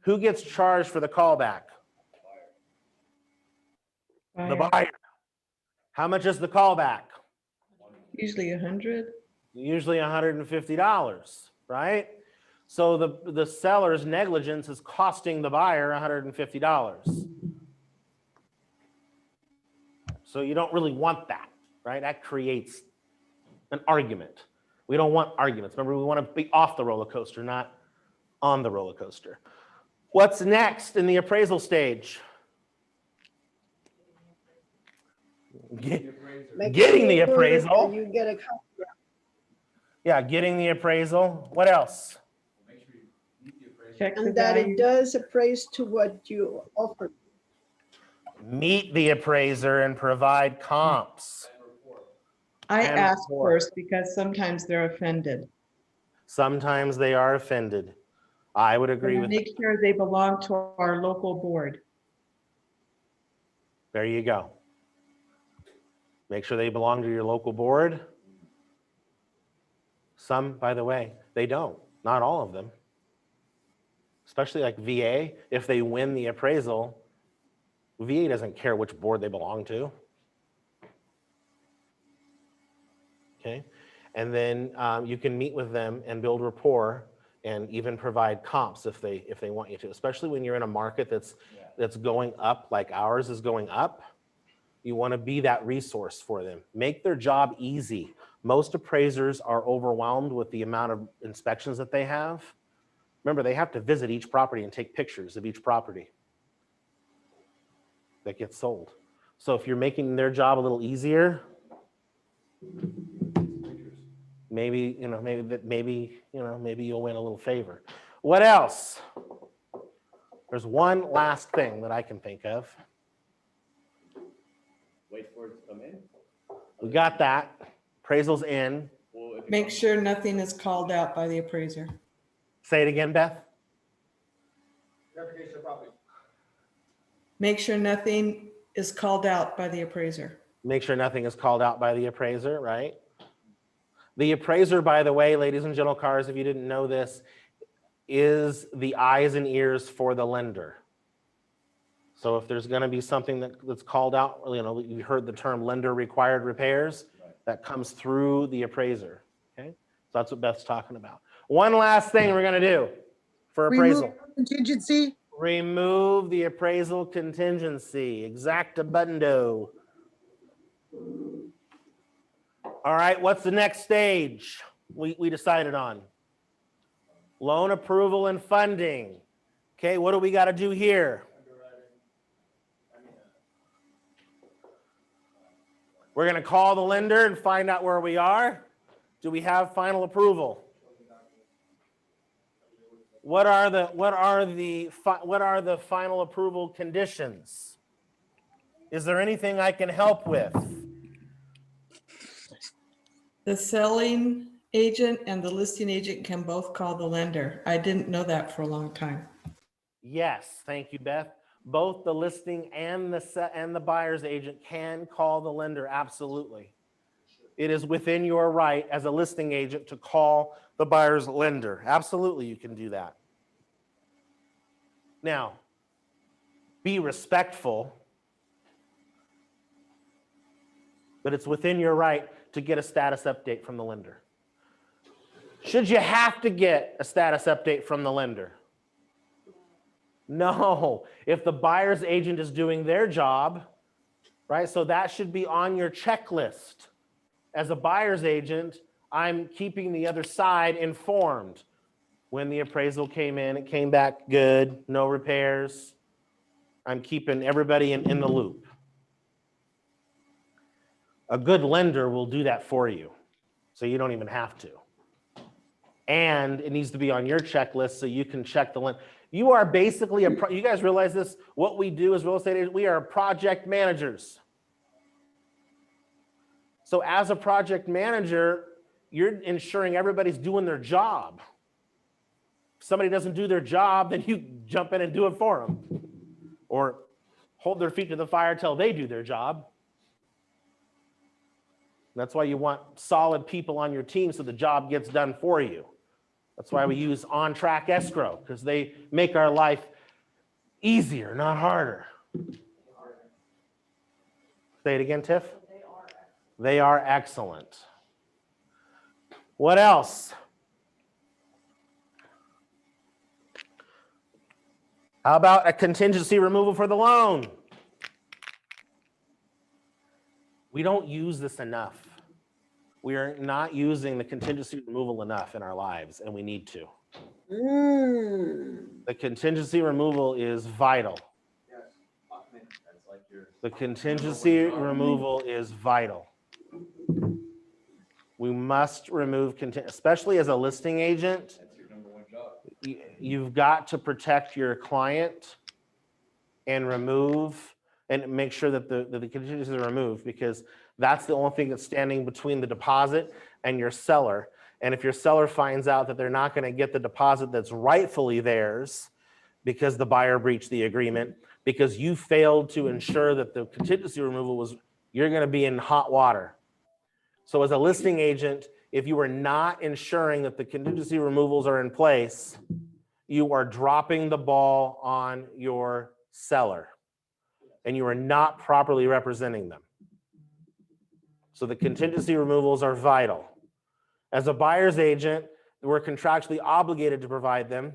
Speaker 1: Who gets charged for the callback? The buyer. How much is the callback?
Speaker 10: Usually 100.
Speaker 1: Usually $150, right? So the seller's negligence is costing the buyer $150. So you don't really want that, right? That creates an argument. We don't want arguments. Remember, we want to be off the roller coaster, not on the roller coaster. What's next in the appraisal stage? Getting the appraisal.
Speaker 6: You get a copy.
Speaker 1: Yeah, getting the appraisal. What else?
Speaker 5: Make sure you meet the appraiser.
Speaker 10: Check the
Speaker 6: And that
Speaker 10: value.
Speaker 6: it does appraise to what you offer.
Speaker 1: Meet the appraiser and provide comps.
Speaker 10: I
Speaker 1: and
Speaker 10: ask
Speaker 1: report.
Speaker 10: first because sometimes they're offended.
Speaker 1: Sometimes they are offended. I would agree
Speaker 10: And I
Speaker 1: with
Speaker 10: make sure they belong to our local board.
Speaker 1: There you go. Make sure they belong to your local board. Some, by the way, they don't. Not all of them. Especially like VA, if they win the appraisal, VA doesn't care which board they belong to. Okay, and then you can meet with them and build rapport and even provide comps if they want you to. Especially when you're in a market that's going up, like ours is going up. You want to be that resource for them. Make their job easy. Most appraisers are overwhelmed with the amount of inspections that they have. Remember, they have to visit each property and take pictures of each property that gets sold. So if you're making their job a little easier, maybe, maybe you'll win a little favor. What else? There's one last thing that I can think of.
Speaker 5: Wait for it to come in.
Speaker 1: We got that. Appraisal's in.
Speaker 5: Well, if it
Speaker 10: Make
Speaker 5: comes-
Speaker 10: sure nothing is called out by the appraiser.
Speaker 1: Say it again, Beth.
Speaker 3: Verification of property.
Speaker 10: Make sure nothing is called out by the appraiser.
Speaker 1: Make sure nothing is called out by the appraiser, right? The appraiser, by the way, ladies and gentle cars, if you didn't know this, is the eyes and ears for the lender. So if there's going to be something that's called out, you heard the term lender required repairs, that comes through the appraiser. Okay, so that's what Beth's talking about. One last thing we're going to do for appraisal.
Speaker 6: Contingency.
Speaker 1: Remove the appraisal contingency, exactabundo. All right, what's the next stage we decided on? Loan approval and funding. Okay, what do we got to do here? We're going to call the lender and find out where we are. Do we have final approval? What are the final approval conditions? Is there anything I can help with?
Speaker 10: The selling agent and the listing agent can both call the lender. I didn't know that for a long time.
Speaker 1: Yes, thank you, Beth. Both the listing and the buyer's agent can call the lender, absolutely. It is within your right as a listing agent to call the buyer's lender. Absolutely, you can do that. Now, be respectful, but it's within your right to get a status update from the lender. Should you have to get a status update from the lender? No, if the buyer's agent is doing their job, right? So that should be on your checklist. As a buyer's agent, I'm keeping the other side informed. When the appraisal came in, it came back good, no repairs. I'm keeping everybody in the loop. A good lender will do that for you, so you don't even have to. And it needs to be on your checklist so you can check the lender. You are basically you guys realize this? What we do as real estate agents, we are project managers. So as a project manager, you're ensuring everybody's doing their job. If somebody doesn't do their job, then you jump in and do it for them. Or hold their feet to the fire till they do their job. That's why you want solid people on your team so the job gets done for you. That's why we use on-track escrow, because they make our life easier, not harder. Say it again, Tiff. They are excellent. What else? How about a contingency removal for the loan? We don't use this enough. We are not using the contingency removal enough in our lives, and we need to. The contingency removal is vital.
Speaker 3: Yes.
Speaker 5: That's like your.
Speaker 1: The contingency removal is vital. We must remove, especially as a listing agent,
Speaker 5: That's your number one job.
Speaker 1: you've got to protect your client and remove and make sure that the contingencies are removed, because that's the only thing that's standing between the deposit and your seller. And if your seller finds out that they're not going to get the deposit that's rightfully theirs because the buyer breached the agreement, because you failed to ensure that the contingency removal was, you're going to be in hot water. So as a listing agent, if you are not ensuring that the contingency removals are in place, you are dropping the ball on your seller and you are not properly representing them. So the contingency removals are vital. As a buyer's agent, we're contractually obligated to provide them,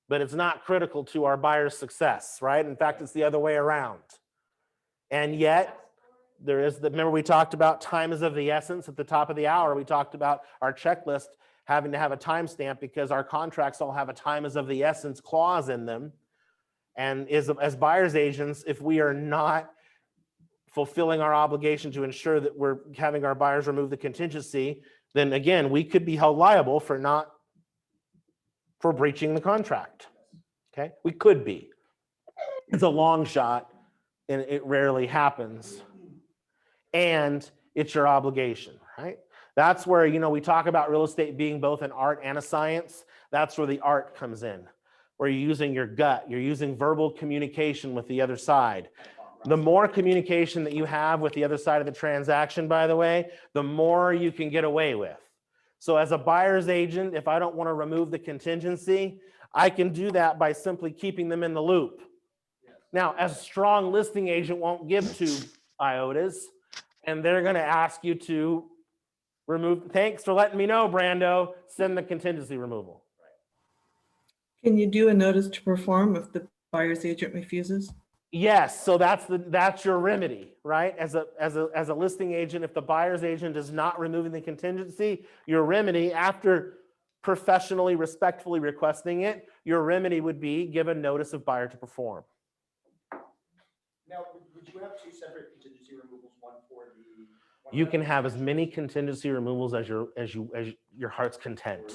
Speaker 1: but it's not critical to our buyer's success, right? In fact, it's the other way around. And yet, there is remember we talked about time is of the essence at the top of the hour. We talked about our checklist having to have a timestamp because our contracts all have a time is of the essence clause in them. And as buyer's agents, if we are not fulfilling our obligation to ensure that we're having our buyers remove the contingency, then again, we could be held liable for breaching the contract. Okay, we could be. It's a long shot and it rarely happens. And it's your obligation, right? That's where, we talk about real estate being both an art and a science. That's where the art comes in, where you're using your gut, you're using verbal communication with the other side. The more communication that you have with the other side of the transaction, by the way, the more you can get away with. So as a buyer's agent, if I don't want to remove the contingency, I can do that by simply keeping them in the loop. Now, as a strong listing agent won't give 2 iotas, and they're going to ask you to remove. Thanks for letting me know, Brando. Send the contingency removal.
Speaker 10: Can you do a notice to perform if the buyer's agent refuses?
Speaker 1: Yes, so that's your remedy, right? As a listing agent, if the buyer's agent is not removing the contingency, your remedy, after professionally, respectfully requesting it, your remedy would be give a notice of buyer to perform.
Speaker 3: Now, would you have 2 separate contingency removals, one for the?
Speaker 1: You can have as many contingency removals as your heart's content.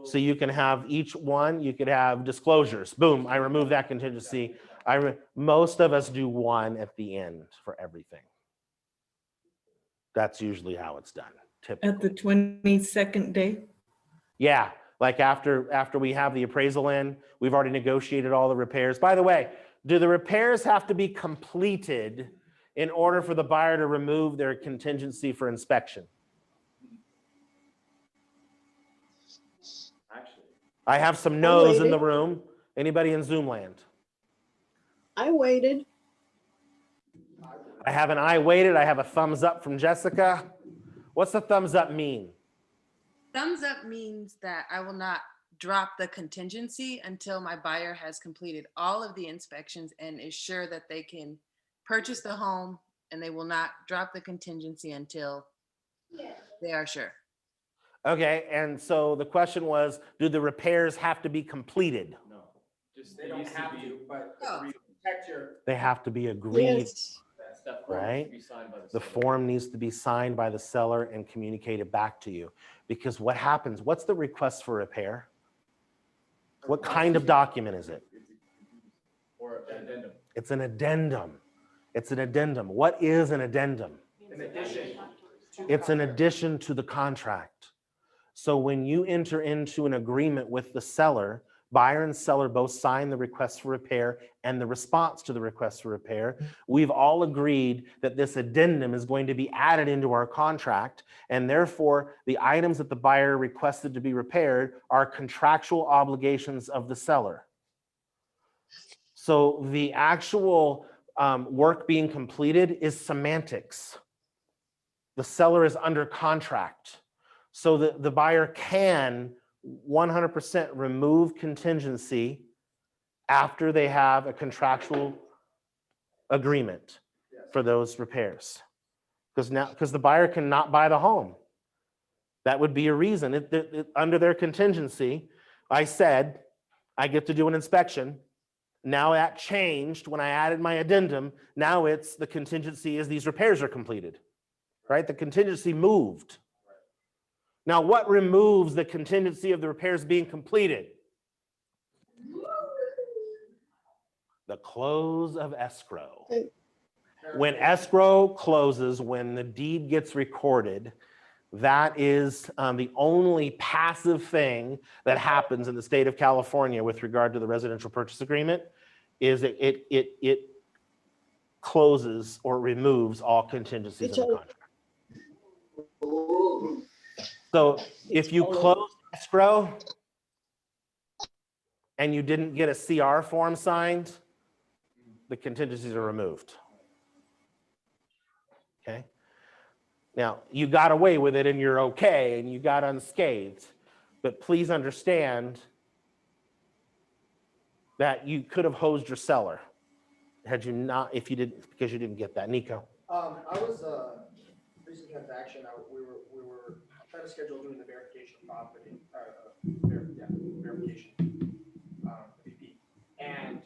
Speaker 1: So you can have each one, you could have disclosures. Boom, I remove that contingency. Most of us do one at the end for everything. That's usually how it's done, typically.
Speaker 10: At the 22nd day?
Speaker 1: Yeah, like after we have the appraisal in, we've already negotiated all the repairs. By the way, do the repairs have to be completed in order for the buyer to remove their contingency for inspection?
Speaker 3: Actually,
Speaker 1: I have some no's in the
Speaker 6: waited.
Speaker 1: room. Anybody in Zoom land?
Speaker 6: I waited.
Speaker 1: I have an I waited. I have a thumbs up from Jessica. What's the thumbs up mean?
Speaker 7: Thumbs up means that I will not drop the contingency until my buyer has completed all of the inspections and is sure that they can purchase the home, and they will not drop the contingency until they are sure.
Speaker 1: Okay, and so the question was, do the repairs have to be completed?
Speaker 5: No, just
Speaker 3: they
Speaker 5: it
Speaker 3: don't
Speaker 5: needs to
Speaker 3: have
Speaker 5: be,
Speaker 3: to, but
Speaker 7: Oh.
Speaker 3: protect your.
Speaker 1: They have to be agreed.
Speaker 6: Yes.
Speaker 5: that form needs
Speaker 1: Right?
Speaker 5: to be signed by the
Speaker 1: The
Speaker 5: seller.
Speaker 1: form needs to be signed by the seller and communicated back to you. Because what happens, what's the request for repair? What kind of document is it?
Speaker 5: Or an addendum.
Speaker 1: It's an addendum. It's an addendum. What is an addendum?
Speaker 3: In addition. to the
Speaker 1: It's an
Speaker 3: contract.
Speaker 1: addition to the contract. So when you enter into an agreement with the seller, buyer and seller both sign the request for repair and the response to the request for repair. We've all agreed that this addendum is going to be added into our contract, and therefore the items that the buyer requested to be repaired are contractual obligations of the seller. So the actual work being completed is semantics. The seller is under contract. So the buyer can 100% remove contingency after they have a contractual agreement for those repairs. Because the buyer cannot buy the home. That would be a reason. Under their contingency, I said, I get to do an inspection. Now that changed when I added my addendum. Now it's the contingency is these repairs are completed, right? The contingency moved. Now, what removes the contingency of the repairs being completed? The close of escrow. When escrow closes, when the deed gets recorded, that is the only passive thing that happens in the state of California with regard to the residential purchase agreement, is it closes or removes all contingencies in the contract. So if you close escrow and you didn't get a CR form signed, the contingencies are removed. Okay. Now, you got away with it and you're okay and you got unscathed, but please understand that you could have hosed your seller had you not, if you didn't, because you didn't get that. Nico.
Speaker 3: I was, recent transaction, we were trying to schedule doing the verification property, verification, VP. And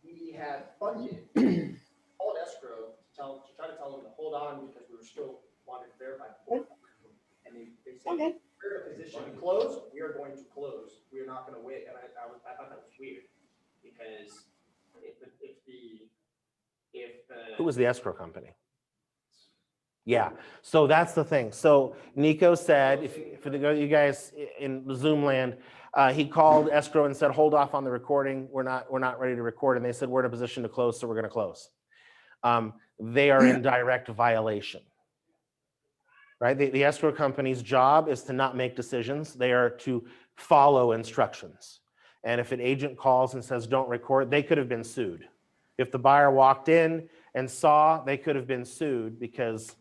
Speaker 3: we had funded all escrow tried to tell them to hold on because we were still wanting to verify.
Speaker 6: Okay.
Speaker 3: And they said,
Speaker 6: Okay.
Speaker 3: we're in a position to close, we are going to close, we are not gonna wait, and I thought that was weird, because if the.
Speaker 1: Who was the escrow company? Yeah, so that's the thing. So Nico said, if you guys in Zoom land, he called escrow and said, hold off on the recording. We're not ready to record. And they said, we're in a position to close, so we're gonna close. They are in direct violation. Right? The escrow company's job is to not make decisions. They are to follow instructions. And if an agent calls and says, don't record, they could have been sued. If the buyer walked in and saw, they could have been sued because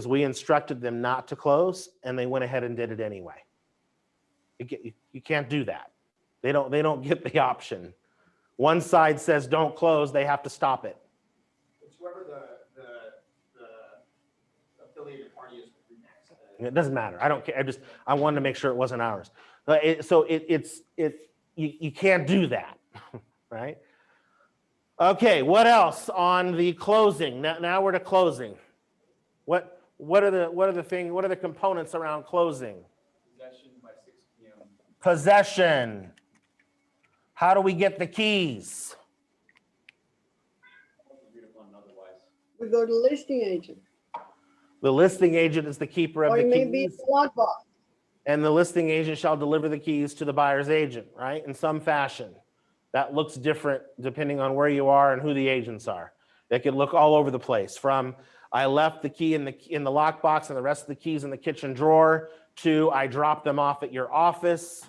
Speaker 1: we instructed them not to close and they went ahead and did it anyway. You can't do that. They don't get the option. One side says don't close, they have to stop it.
Speaker 3: It's whoever the affiliated party is with RE/MAX.
Speaker 1: It doesn't matter. I don't care. I wanted to make sure it wasn't ours. You can't do that, right? Okay, what else on the closing? Now we're to closing. What are the components around closing?
Speaker 5: Possession by 6 p.m.
Speaker 1: Possession. How do we get the keys?
Speaker 5: Agreed upon otherwise.
Speaker 6: We go to listing agent,
Speaker 1: The listing agent is the keeper of
Speaker 6: or
Speaker 1: the
Speaker 6: it may be
Speaker 1: keys,
Speaker 6: a lockbox.
Speaker 1: and the listing agent shall deliver the keys to the buyer's agent, right? In some fashion. That looks different depending on where you are and who the agents are. They could look all over the place, from I left the key in the lockbox and the rest of the keys in the kitchen drawer, to I dropped them off at your office,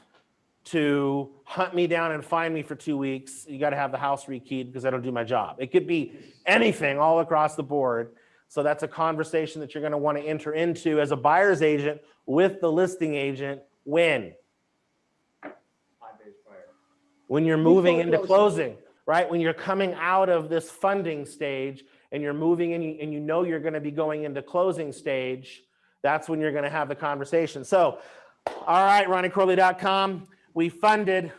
Speaker 1: to hunt me down and find me for 2 weeks. You got to have the house rekeyed because I don't do my job. It could be anything all across the board. So that's a conversation that you're going to want to enter into as a buyer's agent with the listing agent when?
Speaker 5: 5 days prior.
Speaker 1: When you're moving
Speaker 6: Before
Speaker 1: into closing, right? When you're coming out of this funding stage and you're moving in and you know you're going to be going into closing stage, that's when you're going to have the conversation. So, all right, RonnieCorley.com, we funded.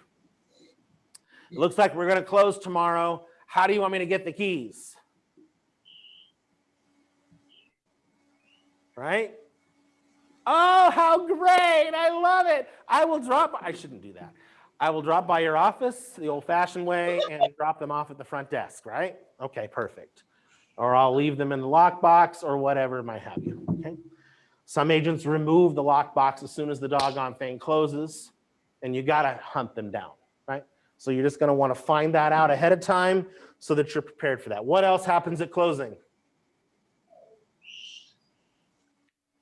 Speaker 1: It looks like we're going to close tomorrow. How do you want me to get the keys? Right? Oh, how great. I love it. I shouldn't do that. I will drop by your office the old-fashioned way and drop them off at the front desk, right? Okay, perfect. Or I'll leave them in the lockbox or whatever might have you, okay? Some agents remove the lockbox as soon as the doggone thing closes, and you gotta hunt them down, right? So you're just gonna wanna find that out ahead of time so that you're prepared for that. What else happens at closing?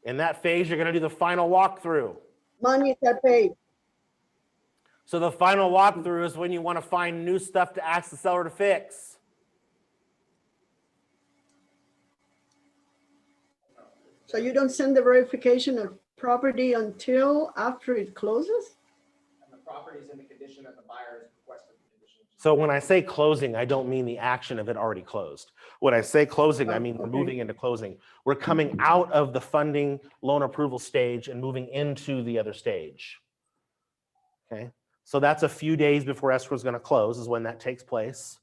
Speaker 1: In that phase, you're gonna do the final walkthrough.
Speaker 6: Money is paid.
Speaker 1: So the final walkthrough is when you want to find new stuff to ask the seller to fix.
Speaker 6: So you don't send the verification of property until after it closes?
Speaker 3: And the property is in the condition that the buyer has requested the condition.
Speaker 1: So when I say closing, I don't mean the action of it already closed. When I say closing, I mean we're
Speaker 6: Okay.
Speaker 1: moving into closing. We're coming out of the funding loan approval stage and moving into the other stage. Okay, so that's a few days before escrow is going to close is when that takes place.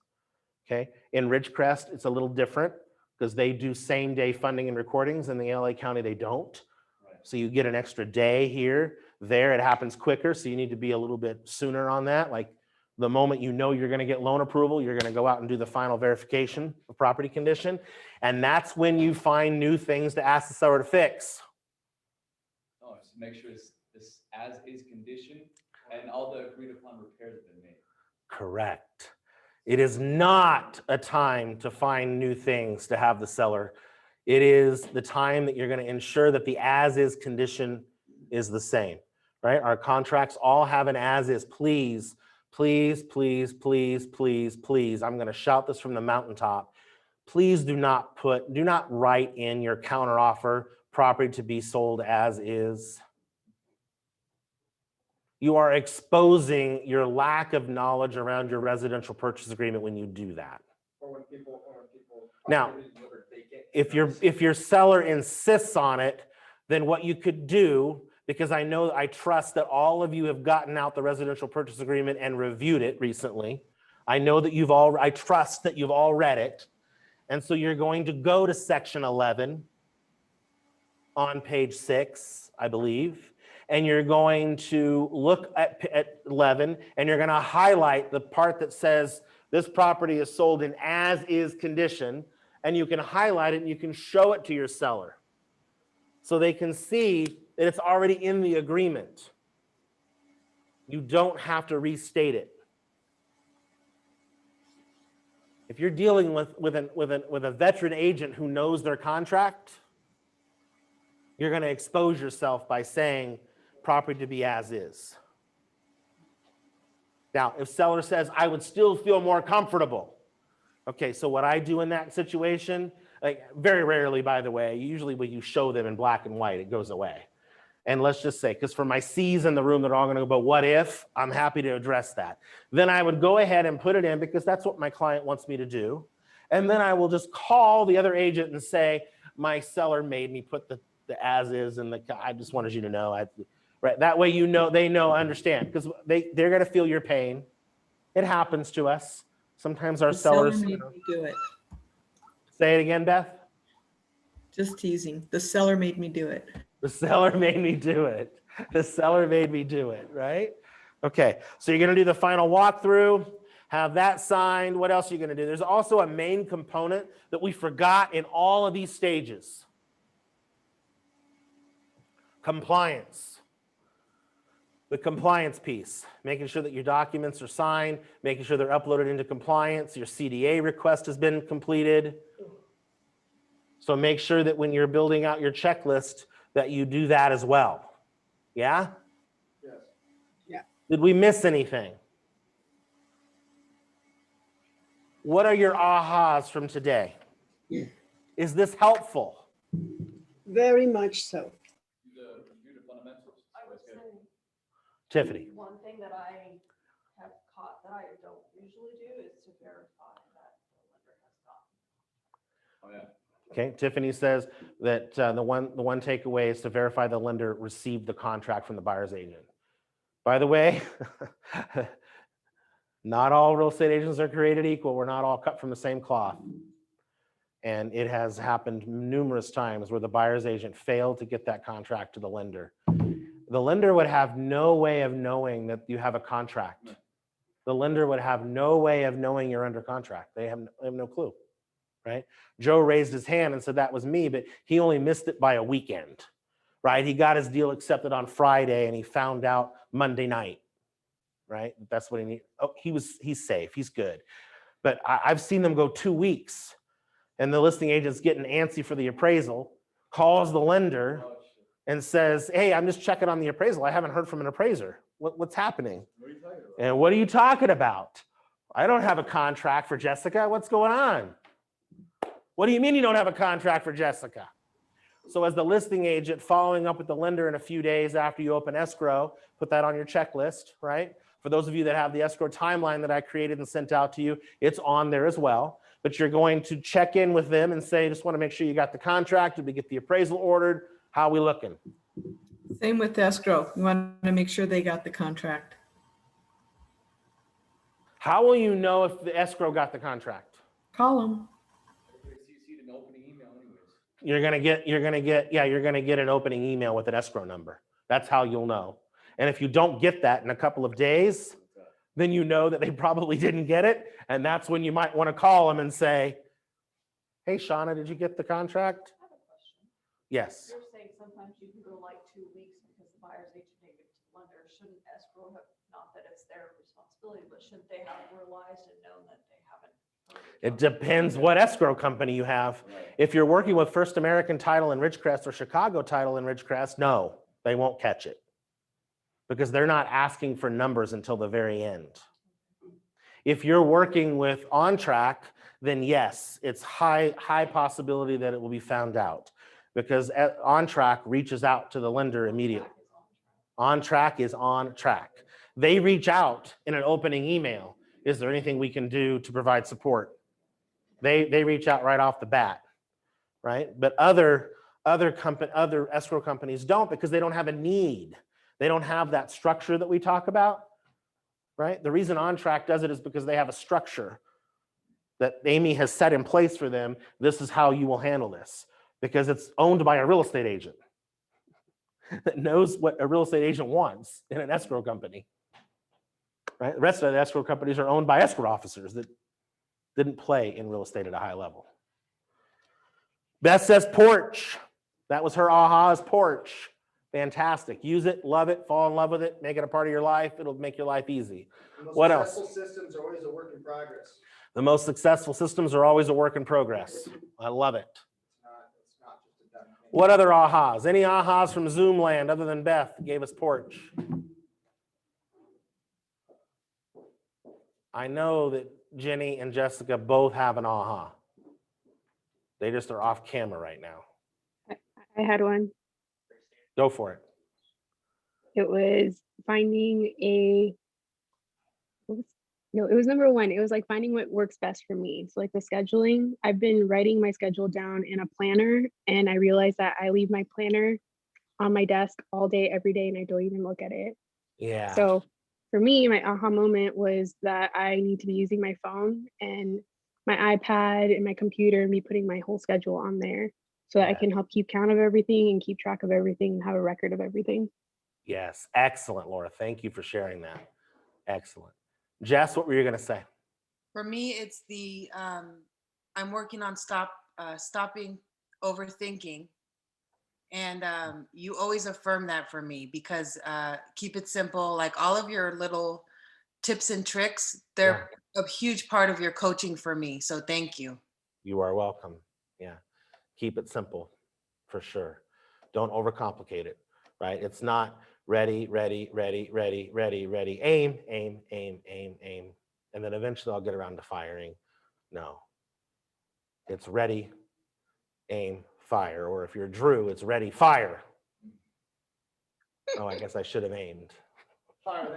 Speaker 1: Okay, in Ridgecrest, it's a little different because they do same day funding and recordings. In the LA County, they don't. So you get an extra day here. There, it happens quicker. So you need to be a little bit sooner on that. Like the moment you know you're going to get loan approval, you're going to go out and do the final verification of property condition. And that's when you find new things to ask the seller to fix.
Speaker 5: No, just make sure this as is condition and all the agreed upon repairs have been made.
Speaker 1: Correct. It is not a time to find new things to have the seller. It is the time that you're going to ensure that the as-is condition is the same, right? Our contracts all have an as-is. Please, please, please, please, please, please. I'm going to shout this from the mountaintop. Please do not write in your counteroffer property to be sold as is. You are exposing your lack of knowledge around your residential purchase agreement when you do that.
Speaker 3: Or when people.
Speaker 1: Now,
Speaker 3: property is delivered, they get-
Speaker 1: if your seller insists on it, then what you could do, because I trust that all of you have gotten out the residential purchase agreement and reviewed it recently. I trust that you've all read it. And so you're going to go to section 11 on page 6, I believe, and you're going to look at 11 and you're going to highlight the part that says this property is sold in as-is condition, and you can highlight it and you can show it to your seller so they can see that it's already in the agreement. You don't have to restate it. If you're dealing with a veteran agent who knows their contract, you're going to expose yourself by saying property to be as is. Now, if seller says, I would still feel more comfortable. Okay, so what I do in that situation, like very rarely, by the way, usually when you show them in black and white, it goes away. And let's just say, because for my C's in the room, they're all going to go, but what if? I'm happy to address that. Then I would go ahead and put it in because that's what my client wants me to do. And then I will just call the other agent and say, my seller made me put the as is, and I just wanted you to know. Right, that way you know, they know, understand, because they're going to feel your pain. It happens to us. Sometimes our
Speaker 10: The seller
Speaker 1: sellers.
Speaker 10: made me do it.
Speaker 1: Say it again, Beth.
Speaker 10: Just teasing. The seller made me do it.
Speaker 1: The seller made me do it. The seller made me do it, right? Okay, so you're going to do the final walkthrough, have that signed. What else are you going to do? There's also a main component that we forgot in all of these stages. Compliance. The compliance piece, making sure that your documents are signed, making sure they're uploaded into compliance, your CDA request has been completed. So make sure that when you're building out your checklist that you do that as well. Yeah?
Speaker 3: Yes.
Speaker 6: Yeah.
Speaker 1: Did we miss anything? What are your ahas from today? Is this helpful?
Speaker 6: Very much so.
Speaker 5: Do the fundamentals.
Speaker 4: I would say
Speaker 1: Tiffany?
Speaker 4: one thing that I have caught that I don't usually do is to verify that the lender has gotten.
Speaker 5: Oh, yeah.
Speaker 1: Okay, Tiffany says that the one takeaway is to verify the lender received the contract from the buyer's agent. By the way, not all real estate agents are created equal. We're not all cut from the same cloth. And it has happened numerous times where the buyer's agent failed to get that contract to the lender. The lender would have no way of knowing that you have a contract. The lender would have no way of knowing you're under contract. They have no clue, right? Joe raised his hand and said that was me, but he only missed it by a weekend, right? He got his deal accepted on Friday and he found out Monday night, right? That's what he needed. Oh, he's safe, he's good. But I've seen them go 2 weeks and the listing agent's getting antsy for the appraisal, calls the lender and says, hey, I'm just checking on the appraisal. I haven't heard from an appraiser. What's happening?
Speaker 5: What are you talking about?
Speaker 1: And what are you talking about? I don't have a contract for Jessica. What's going on? What do you mean you don't have a contract for Jessica? So as the listing agent, following up with the lender in a few days after you open escrow, put that on your checklist, right? For those of you that have the escrow timeline that I created and sent out to you, it's on there as well. But you're going to check in with them and say, just want to make sure you got the contract. Did we get the appraisal ordered? How are we looking?
Speaker 10: Same with escrow. You want to make sure they got the contract.
Speaker 1: How will you know if the escrow got the contract?
Speaker 10: Call them.
Speaker 5: Everybody CC'd in the opening email anyways.
Speaker 1: You're gonna get an opening email with an escrow number. That's how you'll know. And if you don't get that in a couple of days, then you know that they probably didn't get it. And that's when you might want to call them and say, hey, Shauna, did you get the contract?
Speaker 4: I have a question.
Speaker 1: Yes.
Speaker 4: You're saying sometimes you can go like 2 weeks because the buyer's agent didn't give it to the lender. Shouldn't escrow have, not that it's their responsibility, but shouldn't they have realized and known that they haven't?
Speaker 1: It depends what escrow company you have. If you're working with First American Title in Ridgecrest or Chicago Title in Ridgecrest, no, they won't catch it because they're not asking for numbers until the very end. If you're working with On Track, then yes, it's high possibility that it will be found out because On Track reaches out to the lender immediately. On Track is on track. They reach out in an opening email. Is there anything we can do to provide support? They reach out right off the bat, right? But other escrow companies don't because they don't have a need. They don't have that structure that we talk about, right? The reason On Track does it is because they have a structure. that Amy has set in place for them. This is how you will handle this, because it's owned by a real estate agent that knows what a real estate agent wants in an escrow company. Right? The rest of the escrow companies are owned by escrow officers that didn't play in real estate at a high level. Beth says porch. That was her aha, porch. Fantastic. Use it, love it, fall in love with it, make it a part of your life. It'll make your life easy.
Speaker 3: The most
Speaker 1: What else?
Speaker 3: successful systems are always a work in progress.
Speaker 1: The most successful systems are always a work in progress. I love it.
Speaker 3: It's not just a done thing.
Speaker 1: What other ahas? Any ahas from Zoom land other than Beth gave us porch? I know that Jenny and Jessica both have an aha. They just are off camera right now.
Speaker 12: I had one.
Speaker 1: Go for it.
Speaker 12: It was finding a, no, it was number one. It was like finding what works best for me. So like the scheduling, I've been writing my schedule down in a planner, and I realized that I leave my planner on my desk all day, every day, and I don't even look at it.
Speaker 1: Yeah.
Speaker 12: So for me, my aha moment was that I need to be using my phone and my iPad and my computer and be putting my whole schedule on there so that I can help keep count of everything and keep track of everything and have a record of everything.
Speaker 1: Yes. Excellent, Laura. Thank you for sharing that. Excellent. Jess, what were you going to say?
Speaker 7: For me, it's the, I'm working on stopping overthinking. And you always affirm that for me, because keep it simple, like all of your little tips and tricks, they're a huge part of your coaching for me. So thank you.
Speaker 1: You are welcome. Yeah. Keep it simple, for sure. Don't overcomplicate it, right? It's not ready, ready, ready, ready, ready, ready, aim, aim, aim, aim, aim. And then eventually I'll get around to firing. No. It's ready, aim, fire. Or if you're Drew, it's ready, fire. Oh, I guess I should have aimed.
Speaker 3: Fire,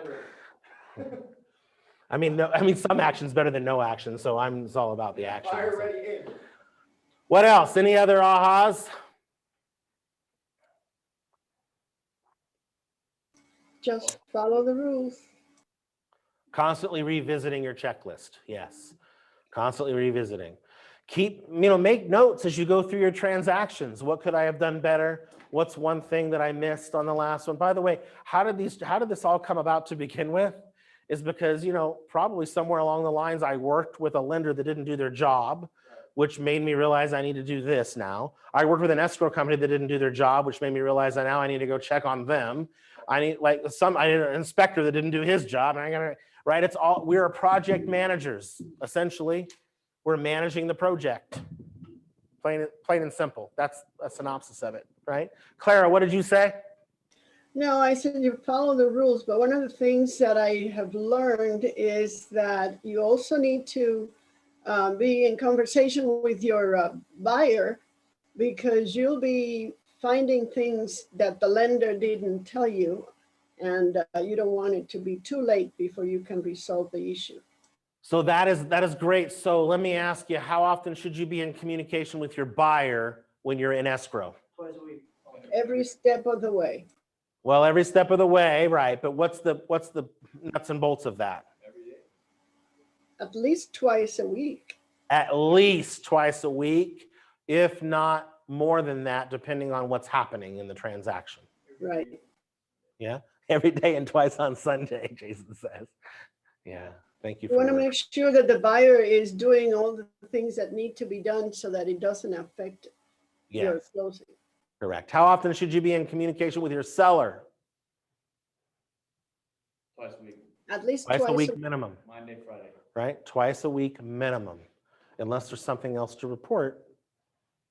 Speaker 3: then ready.
Speaker 1: I mean, some action's better than no action, so it's all about the action.
Speaker 3: Fire, ready, aim.
Speaker 1: What else? Any other ahas?
Speaker 6: Just follow the rules.
Speaker 1: Constantly revisiting your checklist. Yes. Constantly revisiting. Make notes as you go through your transactions. What could I have done better? What's one thing that I missed on the last one? By the way, how did this all come about to begin with? Is because, probably somewhere along the lines, I worked with a lender that didn't do their job, which made me realize I need to do this now. I worked with an escrow company that didn't do their job, which made me realize that now I need to go check on them. I need an inspector that didn't do his job, and right? We're project managers, essentially. We're managing the project. Plain and simple. That's a synopsis of it, right? Clara, what did you say?
Speaker 6: No, I said you follow the rules, but one of the things that I have learned is that you also need to be in conversation with your buyer, because you'll be finding things that the lender didn't tell you, and you don't want it to be too late before you can resolve the issue.
Speaker 1: So that is great. So let me ask you, how often should you be in communication with your buyer when you're in escrow?
Speaker 3: Twice a week.
Speaker 6: Every step of the way.
Speaker 1: Well, every step of the way, right? But what's the nuts and bolts of that?
Speaker 6: At least twice a week.
Speaker 1: At least twice a week, if not more than that, depending on what's happening in the transaction.
Speaker 6: Right.
Speaker 1: Yeah, every day and twice on Sunday, Jason says. Yeah, thank you.
Speaker 6: You want to make sure that the buyer is doing all the things that need to be done so that it doesn't affect your closing.
Speaker 1: Correct. How often should you be in communication with your seller?
Speaker 5: Twice a week,
Speaker 6: At least
Speaker 1: Twice a week minimum,
Speaker 5: Monday, Friday.
Speaker 1: right? Twice a week minimum, unless there's something else to report,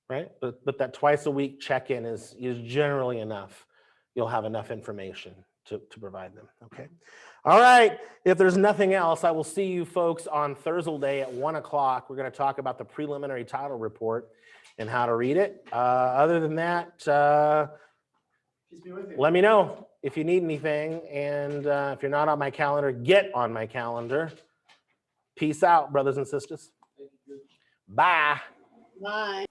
Speaker 1: right? But that twice a week check-in is generally enough. You'll have enough information to provide them, okay? All right, if there's nothing else, I will see you folks on Thursday at 1 o'clock. We're gonna talk about the preliminary title report and how to read it. Other than that,
Speaker 3: Peace be with you.
Speaker 1: let me know if you need anything. And if you're not on my calendar, get on my calendar. Peace out, brothers and sisters. Bye.
Speaker 6: Bye.